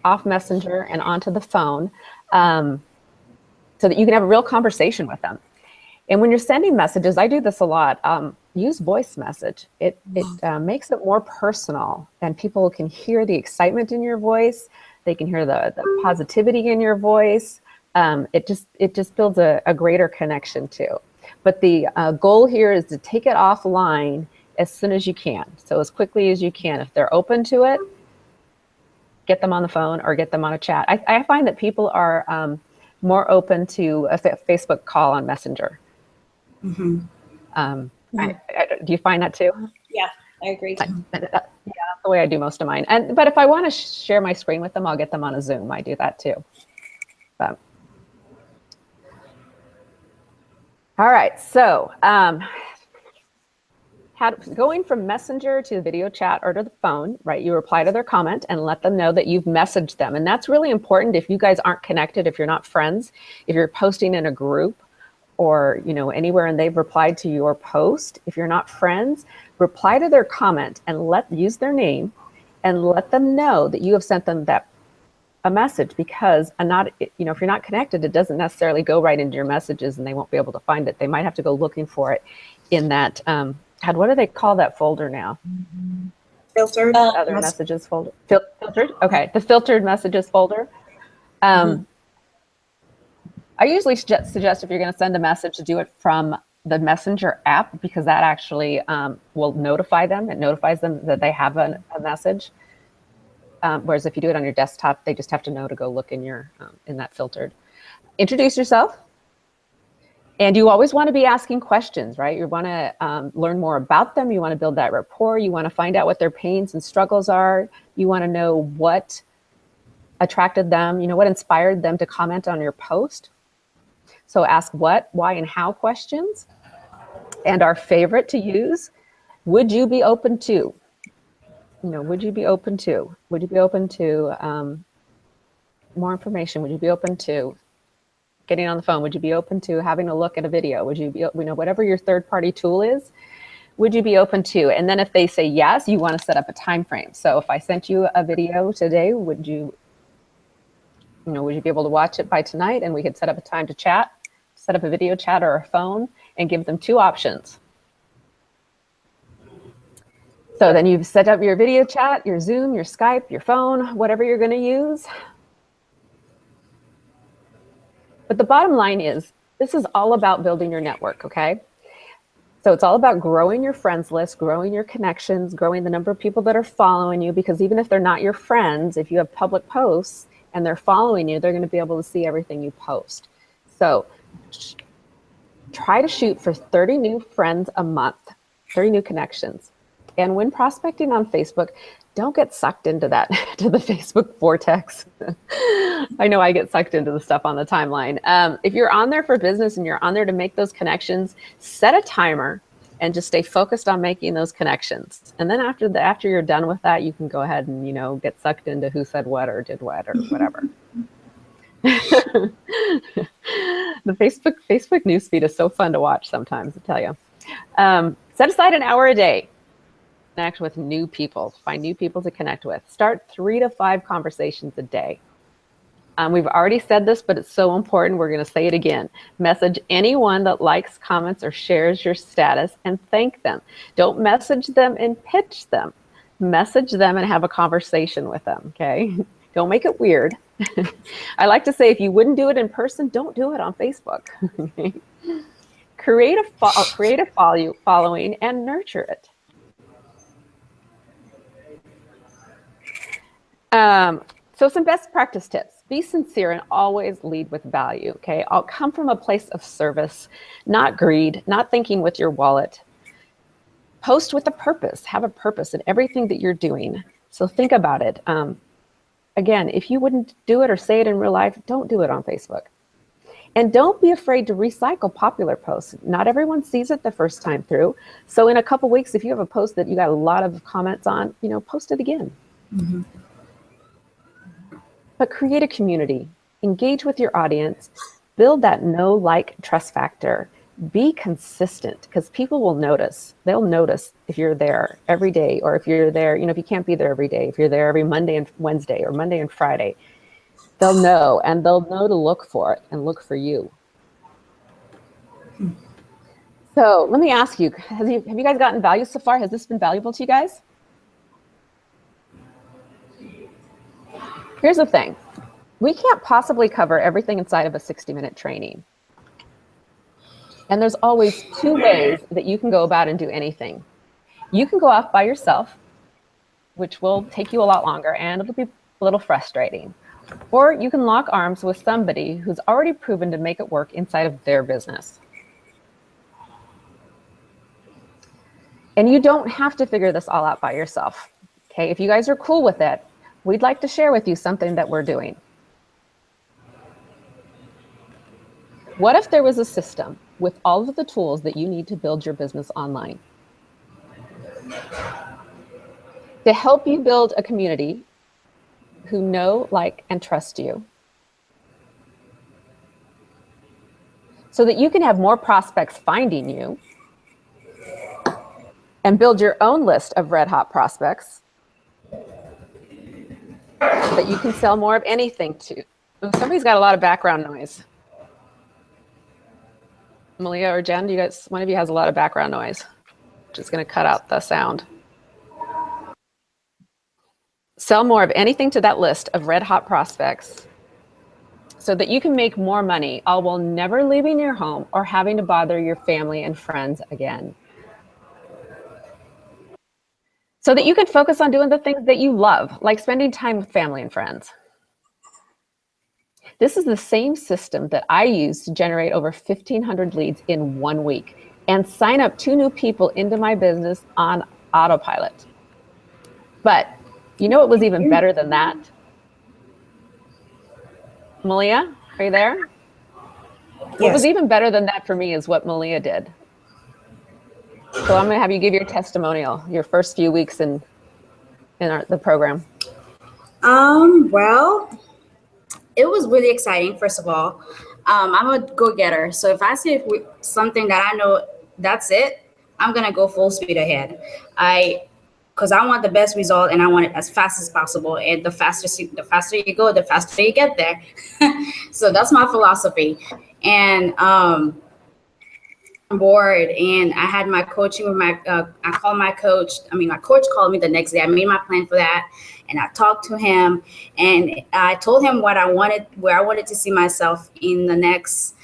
off Messenger and onto the phone so that you can have a real conversation with them. And when you're sending messages, I do this a lot, use voice message. It makes it more personal, and people can hear the excitement in your voice. They can hear the positivity in your voice. It just builds a greater connection too. But the goal here is to take it offline as soon as you can. So as quickly as you can. If they're open to it, get them on the phone or get them on a chat. I find that people are more open to a Facebook call on Messenger. Mm-hmm. Do you find that too? Yeah, I agree. Yeah, that's the way I do most of mine. But if I want to share my screen with them, I'll get them on a Zoom. I do that too. But, all right, so going from Messenger to video chat or to the phone, right? You reply to their comment and let them know that you've messaged them. And that's really important if you guys aren't connected, if you're not friends, if you're posting in a group or anywhere and they've replied to your post. If you're not friends, reply to their comment and use their name and let them know that you have sent them a message, because if you're not connected, it doesn't necessarily go right into your messages and they won't be able to find it. They might have to go looking for it in that, what do they call that folder now? Filtered. Other messages folder. Filtered? Okay, the filtered messages folder. I usually suggest if you're going to send a message to do it from the Messenger app, because that actually will notify them. It notifies them that they have a message. Whereas if you do it on your desktop, they just have to know to go look in that filtered. Introduce yourself. And you always want to be asking questions, right? You want to learn more about them. You want to build that rapport. You want to find out what their pains and struggles are. You want to know what attracted them, what inspired them to comment on your post. So ask what, why, and how questions. And our favorite to use, would you be open to? would you be open to? Would you be open to more information? Would you be open to getting on the phone? Would you be open to having a look at a video? Would you be, whatever your third-party tool is, would you be open to? And then if they say yes, you want to set up a time frame. So if I sent you a video today, would you be able to watch it by tonight? And we could set up a time to chat, set up a video chat or a phone, and give them 2 options. So then you've set up your video chat, your Zoom, your Skype, your phone, whatever you're going to use. But the bottom line is, this is all about building your network, okay? So it's all about growing your friends list, growing your connections, growing the number of people that are following you, because even if they're not your friends, if you have public posts and they're following you, they're going to be able to see everything you post. So try to shoot for 30 new friends a month, 30 new connections. And when prospecting on Facebook, don't get sucked into that, to the Facebook vortex. I know I get sucked into the stuff on the timeline. If you're on there for business and you're on there to make those connections, set a timer and just stay focused on making those connections. And then after you're done with that, you can go ahead and, get sucked into who said what or did what or whatever. The Facebook newsfeed is so fun to watch sometimes, I tell you. Set aside an hour a day. Connect with new people, find new people to connect with. Start 3 to 5 conversations a day. We've already said this, but it's so important. We're going to say it again. Message anyone that likes, comments, or shares your status and thank them. Don't message them and pitch them. Message them and have a conversation with them, okay? Don't make it weird. I like to say, if you wouldn't do it in person, don't do it on Facebook. Create a following and nurture it. So some best practice tips. Be sincere and always lead with value, okay? I'll come from a place of service, not greed, not thinking with your wallet. Post with a purpose. Have a purpose in everything that you're doing. So think about it. Again, if you wouldn't do it or say it in real life, don't do it on Facebook. And don't be afraid to recycle popular posts. Not everyone sees it the first time through. So in a couple weeks, if you have a post that you got a lot of comments on, post it again. Mm-hmm. But create a community, engage with your audience, build that know, like, trust factor. Be consistent, because people will notice. They'll notice if you're there every day, or if you're there, if you can't be there every day, if you're there every Monday and Wednesday or Monday and Friday, they'll know, and they'll know to look for it and look for you. So let me ask you, have you guys gotten value so far? Has this been valuable to you guys? Here's the thing. We can't possibly cover everything inside of a 60-minute training. And there's always 2 ways that you can go about and do anything. You can go off by yourself, which will take you a lot longer and it'll be a little frustrating. Or you can lock arms with somebody who's already proven to make it work inside of their business. And you don't have to figure this all out by yourself. Okay, if you guys are cool with it, we'd like to share with you something that we're doing. What if there was a system with all of the tools that you need to build your business online? To help you build a community who know, like, and trust you, so that you can have more prospects finding you and build your own list of red hot prospects that you can sell more of anything to. Oh, somebody's got a lot of background noise. Malia or Jen, one of you has a lot of background noise. Just going to cut out the sound. Sell more of anything to that list of red hot prospects so that you can make more money, all while never leaving your home or having to bother your family and friends again. So that you can focus on doing the things that you love, like spending time with family and friends. This is the same system that I used to generate over 1,500 leads in 1 week and sign up 2 new people into my business on autopilot. But you know what was even better than that? Malia, are you there? Yes. What was even better than that for me is what Malia did. So I'm going to have you give your testimonial, your first few weeks in in the program? Well, it was really exciting. First of all, I'm a go-getter. So if I see something that I know that's it, I'm gonna go full speed ahead. Because I want the best result and I want it as fast as possible. And the faster you go, the faster you get there. So that's my philosophy. And on board, and I had my coaching with I called my coach. My coach called me the next day. I made my plan for that, and I talked to him, and I told him where I wanted to see myself in the next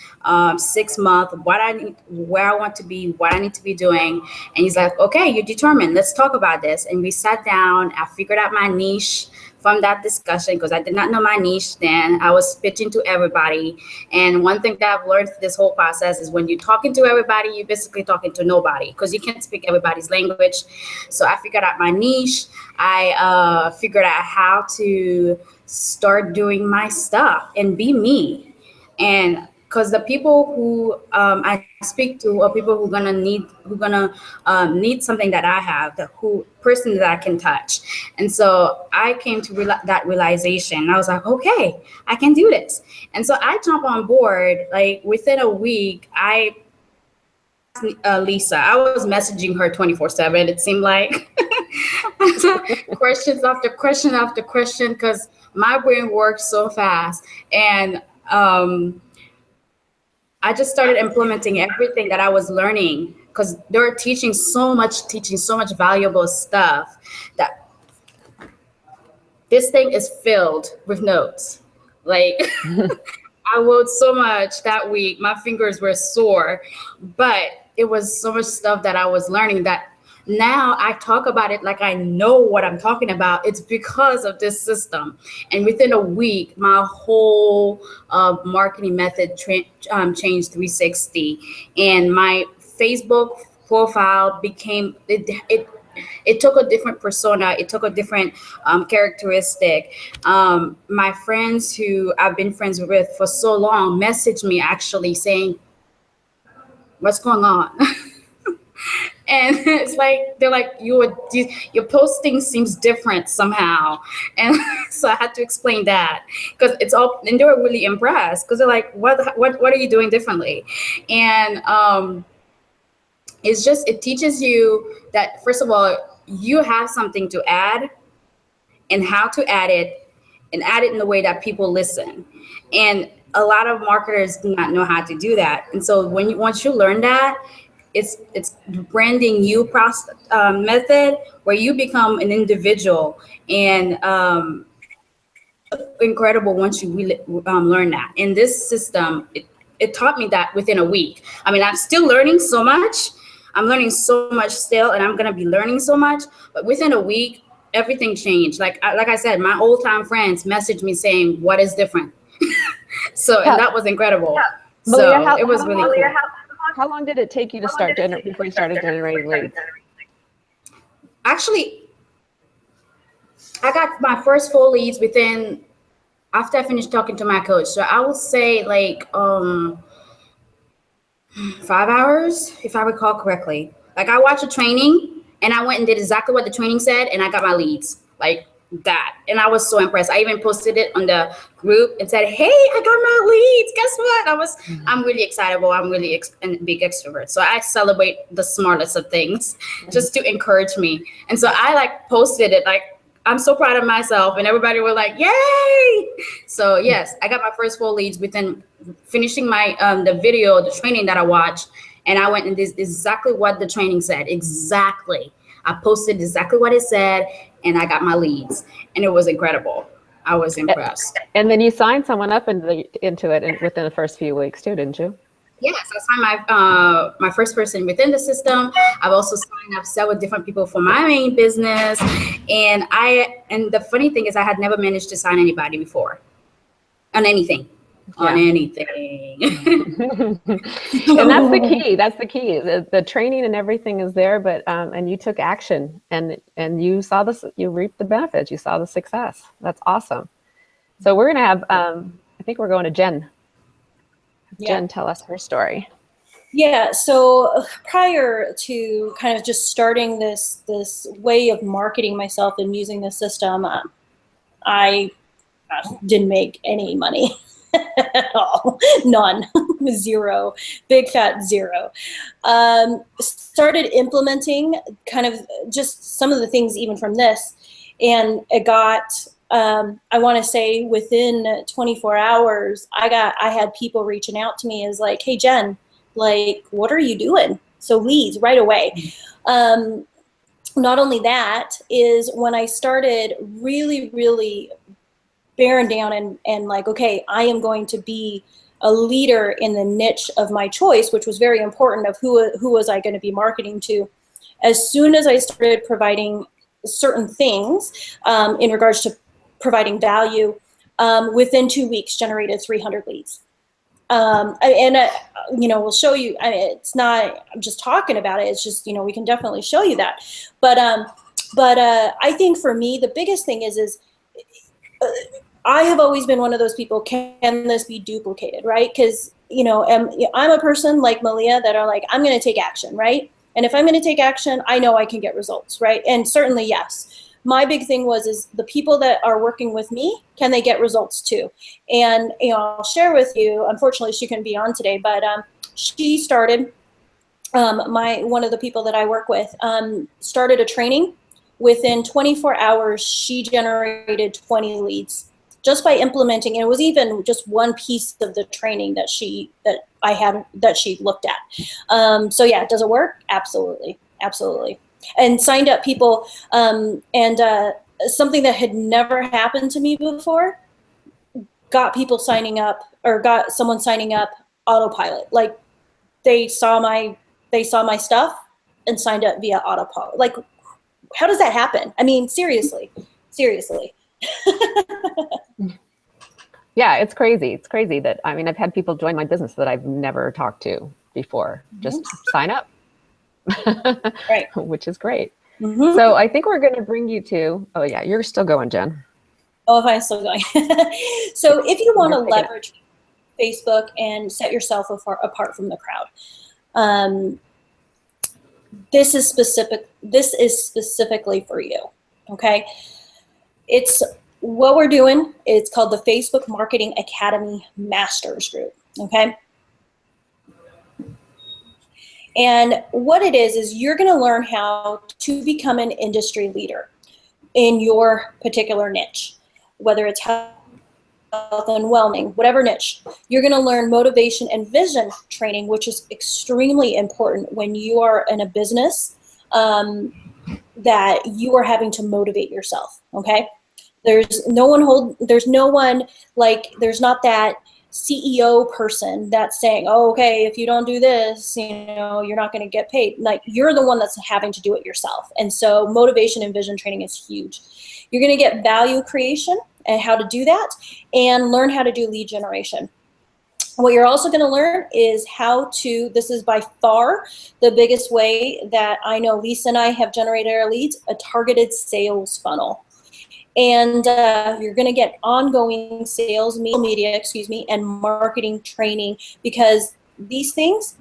6 months, where I want to be, what I need to be doing. And he's like, okay, you're determined. Let's talk about this. And we sat down. I figured out my niche from that discussion, because I did not know my niche then. I was pitching to everybody. And one thing that I've learned through this whole process is when you're talking to everybody, you're basically talking to nobody, because you can't speak everybody's language. So I figured out my niche. I figured out how to start doing my stuff and be me. And because the people who I speak to are people who gonna need something that I have, person that I can touch. And so I came to that realization. I was like, okay, I can do this. And so I jumped on board. Like within a week, Lisa, I was messaging her 24/7. It seemed like questions after question after question, because my brain works so fast. And I just started implementing everything that I was learning, because they were teaching so much valuable stuff that this thing is filled with notes. Like I wrote so much that week. My fingers were sore, but it was so much stuff that I was learning that now I talk about it like I know what I'm talking about. It's because of this system. And within a week, my whole marketing method changed 360. And my Facebook profile became, it took a different persona. It took a different characteristic. My friends who I've been friends with for so long messaged me actually saying, what's going on? And it's like, they're like, your posting seems different somehow. And so I had to explain that, because and they were really impressed, because they're like, what are you doing differently? And it teaches you that, first of all, you have something to add, and how to add it, and add it in the way that people listen. And a lot of marketers do not know how to do that. And so once you learn that, it's branding you method, where you become an individual, and incredible once you really learn that. And this system, it taught me that within a week. I'm still learning so much. I'm learning so much still, and I'm gonna be learning so much. But within a week, everything changed. Like I said, my old time friends messaged me saying, "What is different?" And that was incredible. Malia, it was really cool. How long did it take you to start before you started generating leads? Actually, I got my first full leads after I finished talking to my coach. So I would say like 5 hours, if I recall correctly. Like I watched a training and I went and did exactly what the training said, and I got my leads like that. And I was so impressed. I even posted it on the group and said, hey, I got my leads. Guess what? I'm really excitable. I'm really a big extrovert. So I celebrate the smallest of things just to encourage me. And so I posted it like, I'm so proud of myself, and everybody were like, yay. So yes, I got my first full leads within finishing my the video, the training that I watched, and I went and did exactly what the training said. Exactly. I posted exactly what it said, and I got my leads, and it was incredible. I was impressed. And then you signed someone up into it within the first few weeks too, didn't you? Yes, I signed my first person within the system. I've also signed up several different people for my main business, and the funny thing is I had never managed to sign anybody before on anything. Yeah. On anything. And that's the key. That's the key. The training and everything is there, but and you took action, and you saw this. You reaped the benefits. You saw the success. That's awesome. So we're gonna have. I think we're going to Jen. Yeah. Jen, tell us her story. Yeah, so prior to kind of just starting this way of marketing myself and using the system, I didn't make any money at all. None. Zero. Big fat zero. Started implementing kind of just some of the things even from this, and it got, I want to say within 24 hours, I had people reaching out to me as like, hey, Jen, like, what are you doing? So leads right away. Not only that, is when I started really, really bearing down and like, okay, I am going to be a leader in the niche of my choice, which was very important of who was I going to be marketing to. As soon as I started providing certain things in regards to providing value, within 2 weeks generated 300 leads. You know, we'll show you, it's not, I'm just talking about it. It's just, you know, we can definitely show you that. But I think for me, the biggest thing is I have always been one of those people, can this be duplicated, right? Because, you know, I'm a person like Malia that are like, I'm going to take action, right? And if I'm going to take action, I know I can get results, right? And certainly, yes. My big thing is the people that are working with me, can they get results too? And, you know, I'll share with you, unfortunately, she couldn't be on today, but she started, one of the people that I work with, started a training. Within 24 hours, she generated 20 leads just by implementing, and it was even just one piece of the training that she looked at. So yeah, does it work? Absolutely, absolutely. And signed up people, and something that had never happened to me before, got people signing up, or got someone signing up autopilot. Like they saw my stuff and signed up via autopilot. Like, how does that happen? I mean, seriously. Yeah, it's crazy. It's crazy that, I mean, I've had people join my business that I've never talked to before. Just sign up. Right. Which is great. So I think we're going to bring you to, oh yeah, you're still going, Jen. Oh, if I'm still going. So if you want to leverage Facebook and set yourself apart from the crowd, this is specifically for you. Okay. It's what we're doing. It's called the Facebook Marketing Academy Masters Group. Okay. And what it is you're going to learn how to become an industry leader in your particular niche, whether it's health and wellness, whatever niche. You're going to learn motivation and vision training, which is extremely important when you are in a business that you are having to motivate yourself. Okay. There's not that CEO person that's saying, oh, okay, if you don't do this, you know, you're not going to get paid. Like, you're the one that's having to do it yourself. And so motivation and vision training is huge. You're going to get value creation and how to do that, and learn how to do lead generation. What you're also going to learn is how to, this is by far the biggest way that I know Lisa and I have generated our leads, a targeted sales funnel. And you're going to get ongoing sales media, and marketing training, because these things,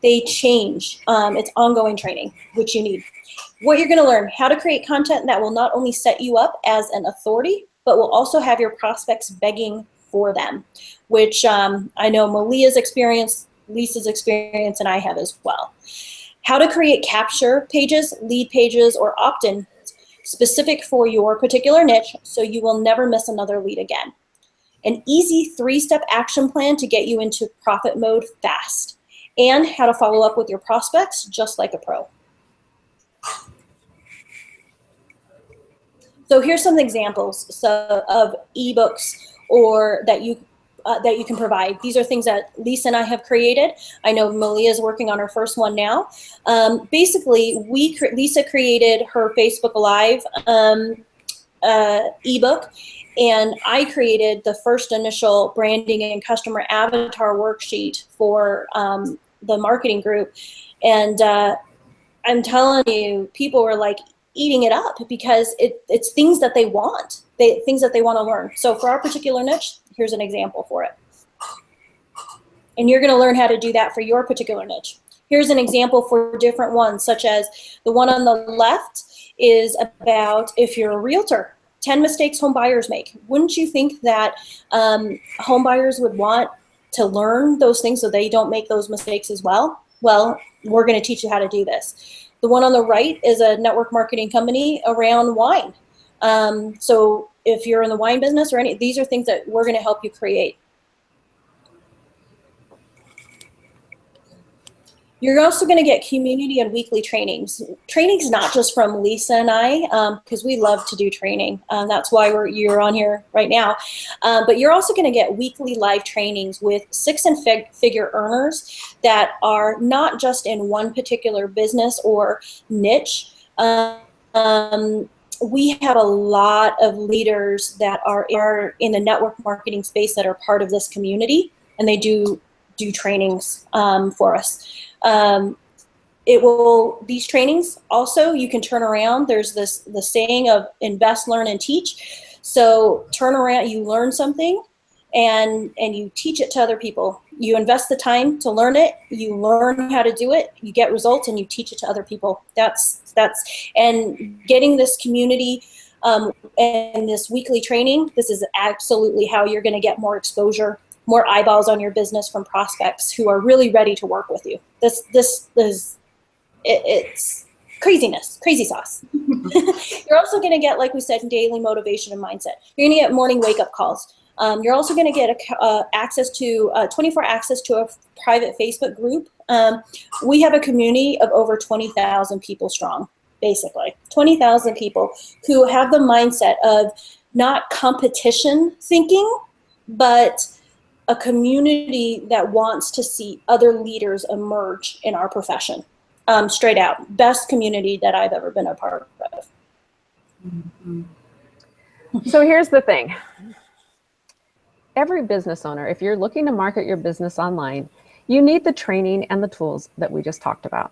they change. It's ongoing training, which you need. What you're going to learn, how to create content that will not only set you up as an authority, but will also have your prospects begging for them, which I know Malia's experience, Lisa's experience, and I have as well. How to create capture pages, lead pages, or opt-in specific for your particular niche, so you will never miss another lead again. An easy 3-step action plan to get you into profit mode fast, and how to follow up with your prospects just like a pro. So here's some examples of ebooks or that you can provide. These are things that Lisa and I have created. I know Malia is working on her first one now. Basically, Lisa created her Facebook Live ebook, and I created the first initial branding and customer avatar worksheet for the marketing group. And I'm telling you, people were like eating it up because it's things that they want, things that they want to learn. So for our particular niche, here's an example for it. And you're going to learn how to do that for your particular niche. Here's an example for different ones, such as the one on the left is about if you're a realtor, 10 mistakes home buyers make. Wouldn't you think that home buyers would want to learn those things so they don't make those mistakes as well? Well, we're going to teach you how to do this. The one on the right is a network marketing company around wine. So if you're in the wine business or any, these are things that we're going to help you create. You're also going to get community and weekly trainings. Trainings not just from Lisa and I, because we love to do training. That's why you're on here right now. But you're also going to get weekly live trainings with six-figure earners that are not just in one particular business or niche. We have a lot of leaders that are in the network marketing space that are part of this community, and they do trainings for us. These trainings also, you can turn around. There's the saying of invest, learn, and teach. So turn around, you learn something and you teach it to other people. You invest the time to learn it, you learn how to do it, you get results, and you teach it to other people. And getting this community and this weekly training, this is absolutely how you're going to get more exposure, more eyeballs on your business from prospects who are really ready to work with you. This is, it's craziness, crazy sauce. You're also gonna get, like we said, daily motivation and mindset. You're gonna get morning wake-up calls. You're also gonna get access to 24 access to a private Facebook group. We have a community of over 20,000 people strong, basically. 20,000 people who have the mindset of not competition thinking, but a community that wants to see other leaders emerge in our profession. Straight out, best community that I've ever been a part of. Mm-hmm. So here's the thing. Every business owner, if you're looking to market your business online, you need the training and the tools that we just talked about.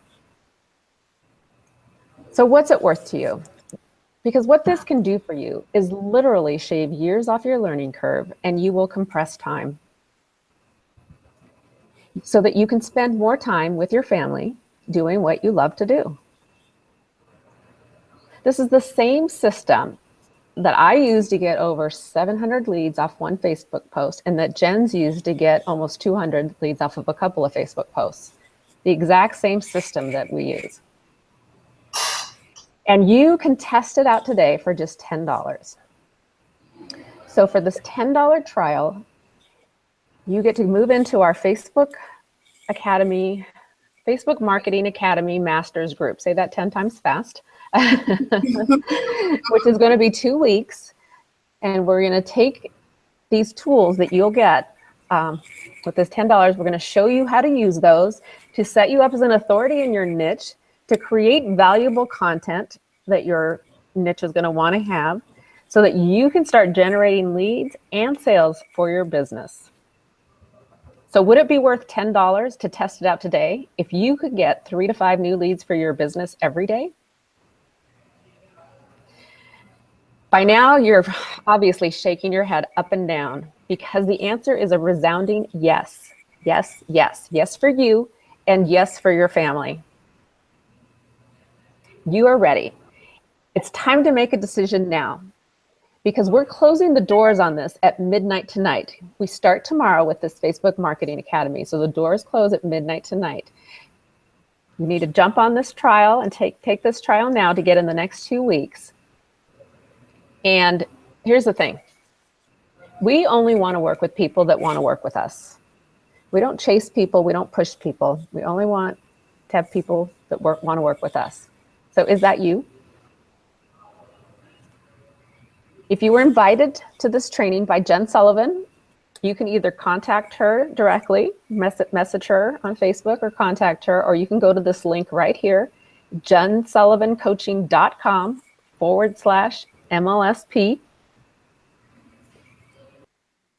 So what's it worth to you? Because what this can do for you is literally shave years off your learning curve, and you will compress time so that you can spend more time with your family doing what you love to do. This is the same system that I used to get over 700 leads off one Facebook post, and that Jen's used to get almost 200 leads off of a couple of Facebook posts. The exact same system that we use. And you can test it out today for just $10. So for this $10 trial, you get to move into our Facebook Academy, Facebook Marketing Academy Masters Group. Say that 10 times fast, which is going to be 2 weeks. And we're going to take these tools that you'll get with this $10. We're going to show you how to use those to set you up as an authority in your niche, to create valuable content that your niche is going to want to have, so that you can start generating leads and sales for your business. So would it be worth $10 to test it out today if you could get 3 to 5 new leads for your business every day? By now, you're obviously shaking your head up and down, because the answer is a resounding yes. Yes, yes, yes for you, and yes for your family. You are ready. It's time to make a decision now, because we're closing the doors on this at midnight tonight. We start tomorrow with this Facebook Marketing Academy, so the doors close at midnight tonight. You need to jump on this trial and take this trial now to get in the next 2 weeks. And here's the thing. We only want to work with people that want to work with us. We don't chase people. We don't push people. We only want to have people that want to work with us. So is that you? If you were invited to this training by Jen Sullivan, you can either contact her directly, message her on Facebook, or contact her, or you can go to this link right here, jensullivancoaching.com/MLSP.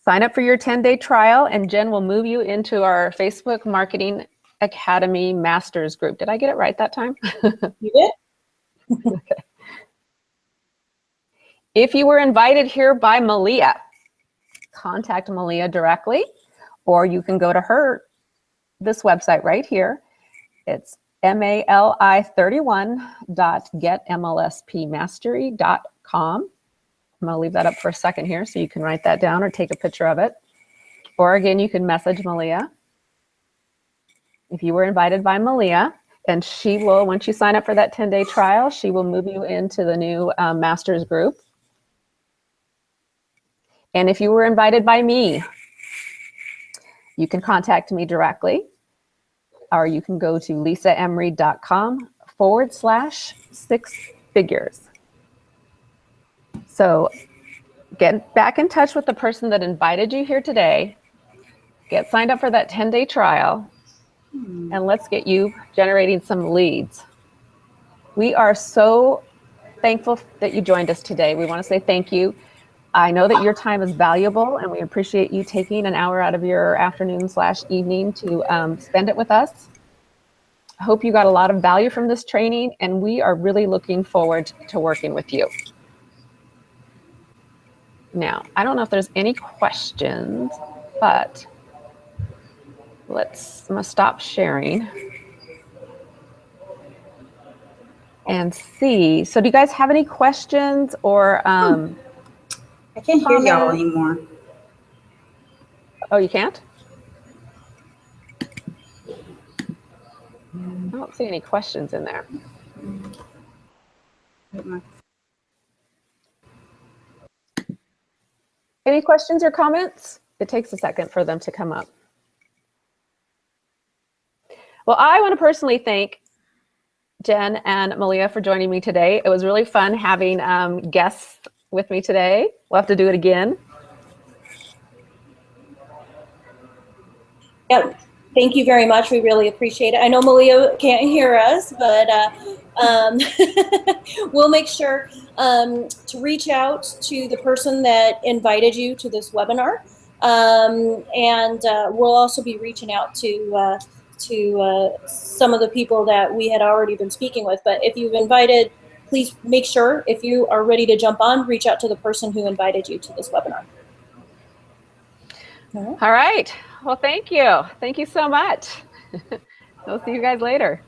Sign up for your 10-day trial, and Jen will move you into our Facebook Marketing Academy Masters Group. Did I get it right that time? You did? Okay. If you were invited here by Malia, contact Malia directly, or you can go to her this website right here. It's mali31.getmlspmastery.com. I'm going to leave that up for a second here so you can write that down or take a picture of it. Or again, you can message Malia. If you were invited by Malia, and she will, once you sign up for that 10-day trial, she will move you into the new master's group. And if you were invited by me, you can contact me directly, or you can go to lisaemery.com/6figures. So get back in touch with the person that invited you here today, get signed up for that 10-day trial, and let's get you generating some leads. We are so thankful that you joined us today. We want to say thank you. I know that your time is valuable, and we appreciate you taking an hour out of your afternoon/evening to spend it with us. I hope you got a lot of value from this training, and we are really looking forward to working with you. Now, I don't know if there's any questions, but I'm gonna stop sharing and see. So do you guys have any questions or I can't hear y'all anymore. Oh, you can't? I don't see any questions in there. Any questions or comments? It takes a second for them to come up. Well, I want to personally thank Jen and Malia for joining me today. It was really fun having guests with me today. We'll have to do it again. Yep. Thank you very much. We really appreciate it. I know Malia can't hear us, but we'll make sure to reach out to the person that invited you to this webinar. And we'll also be reaching out to some of the people that we had already been speaking with. But if you've invited, please make sure, if you are ready to jump on, reach out to the person who invited you to this webinar. All right. Well, thank you. Thank you so much. We'll see you guys later.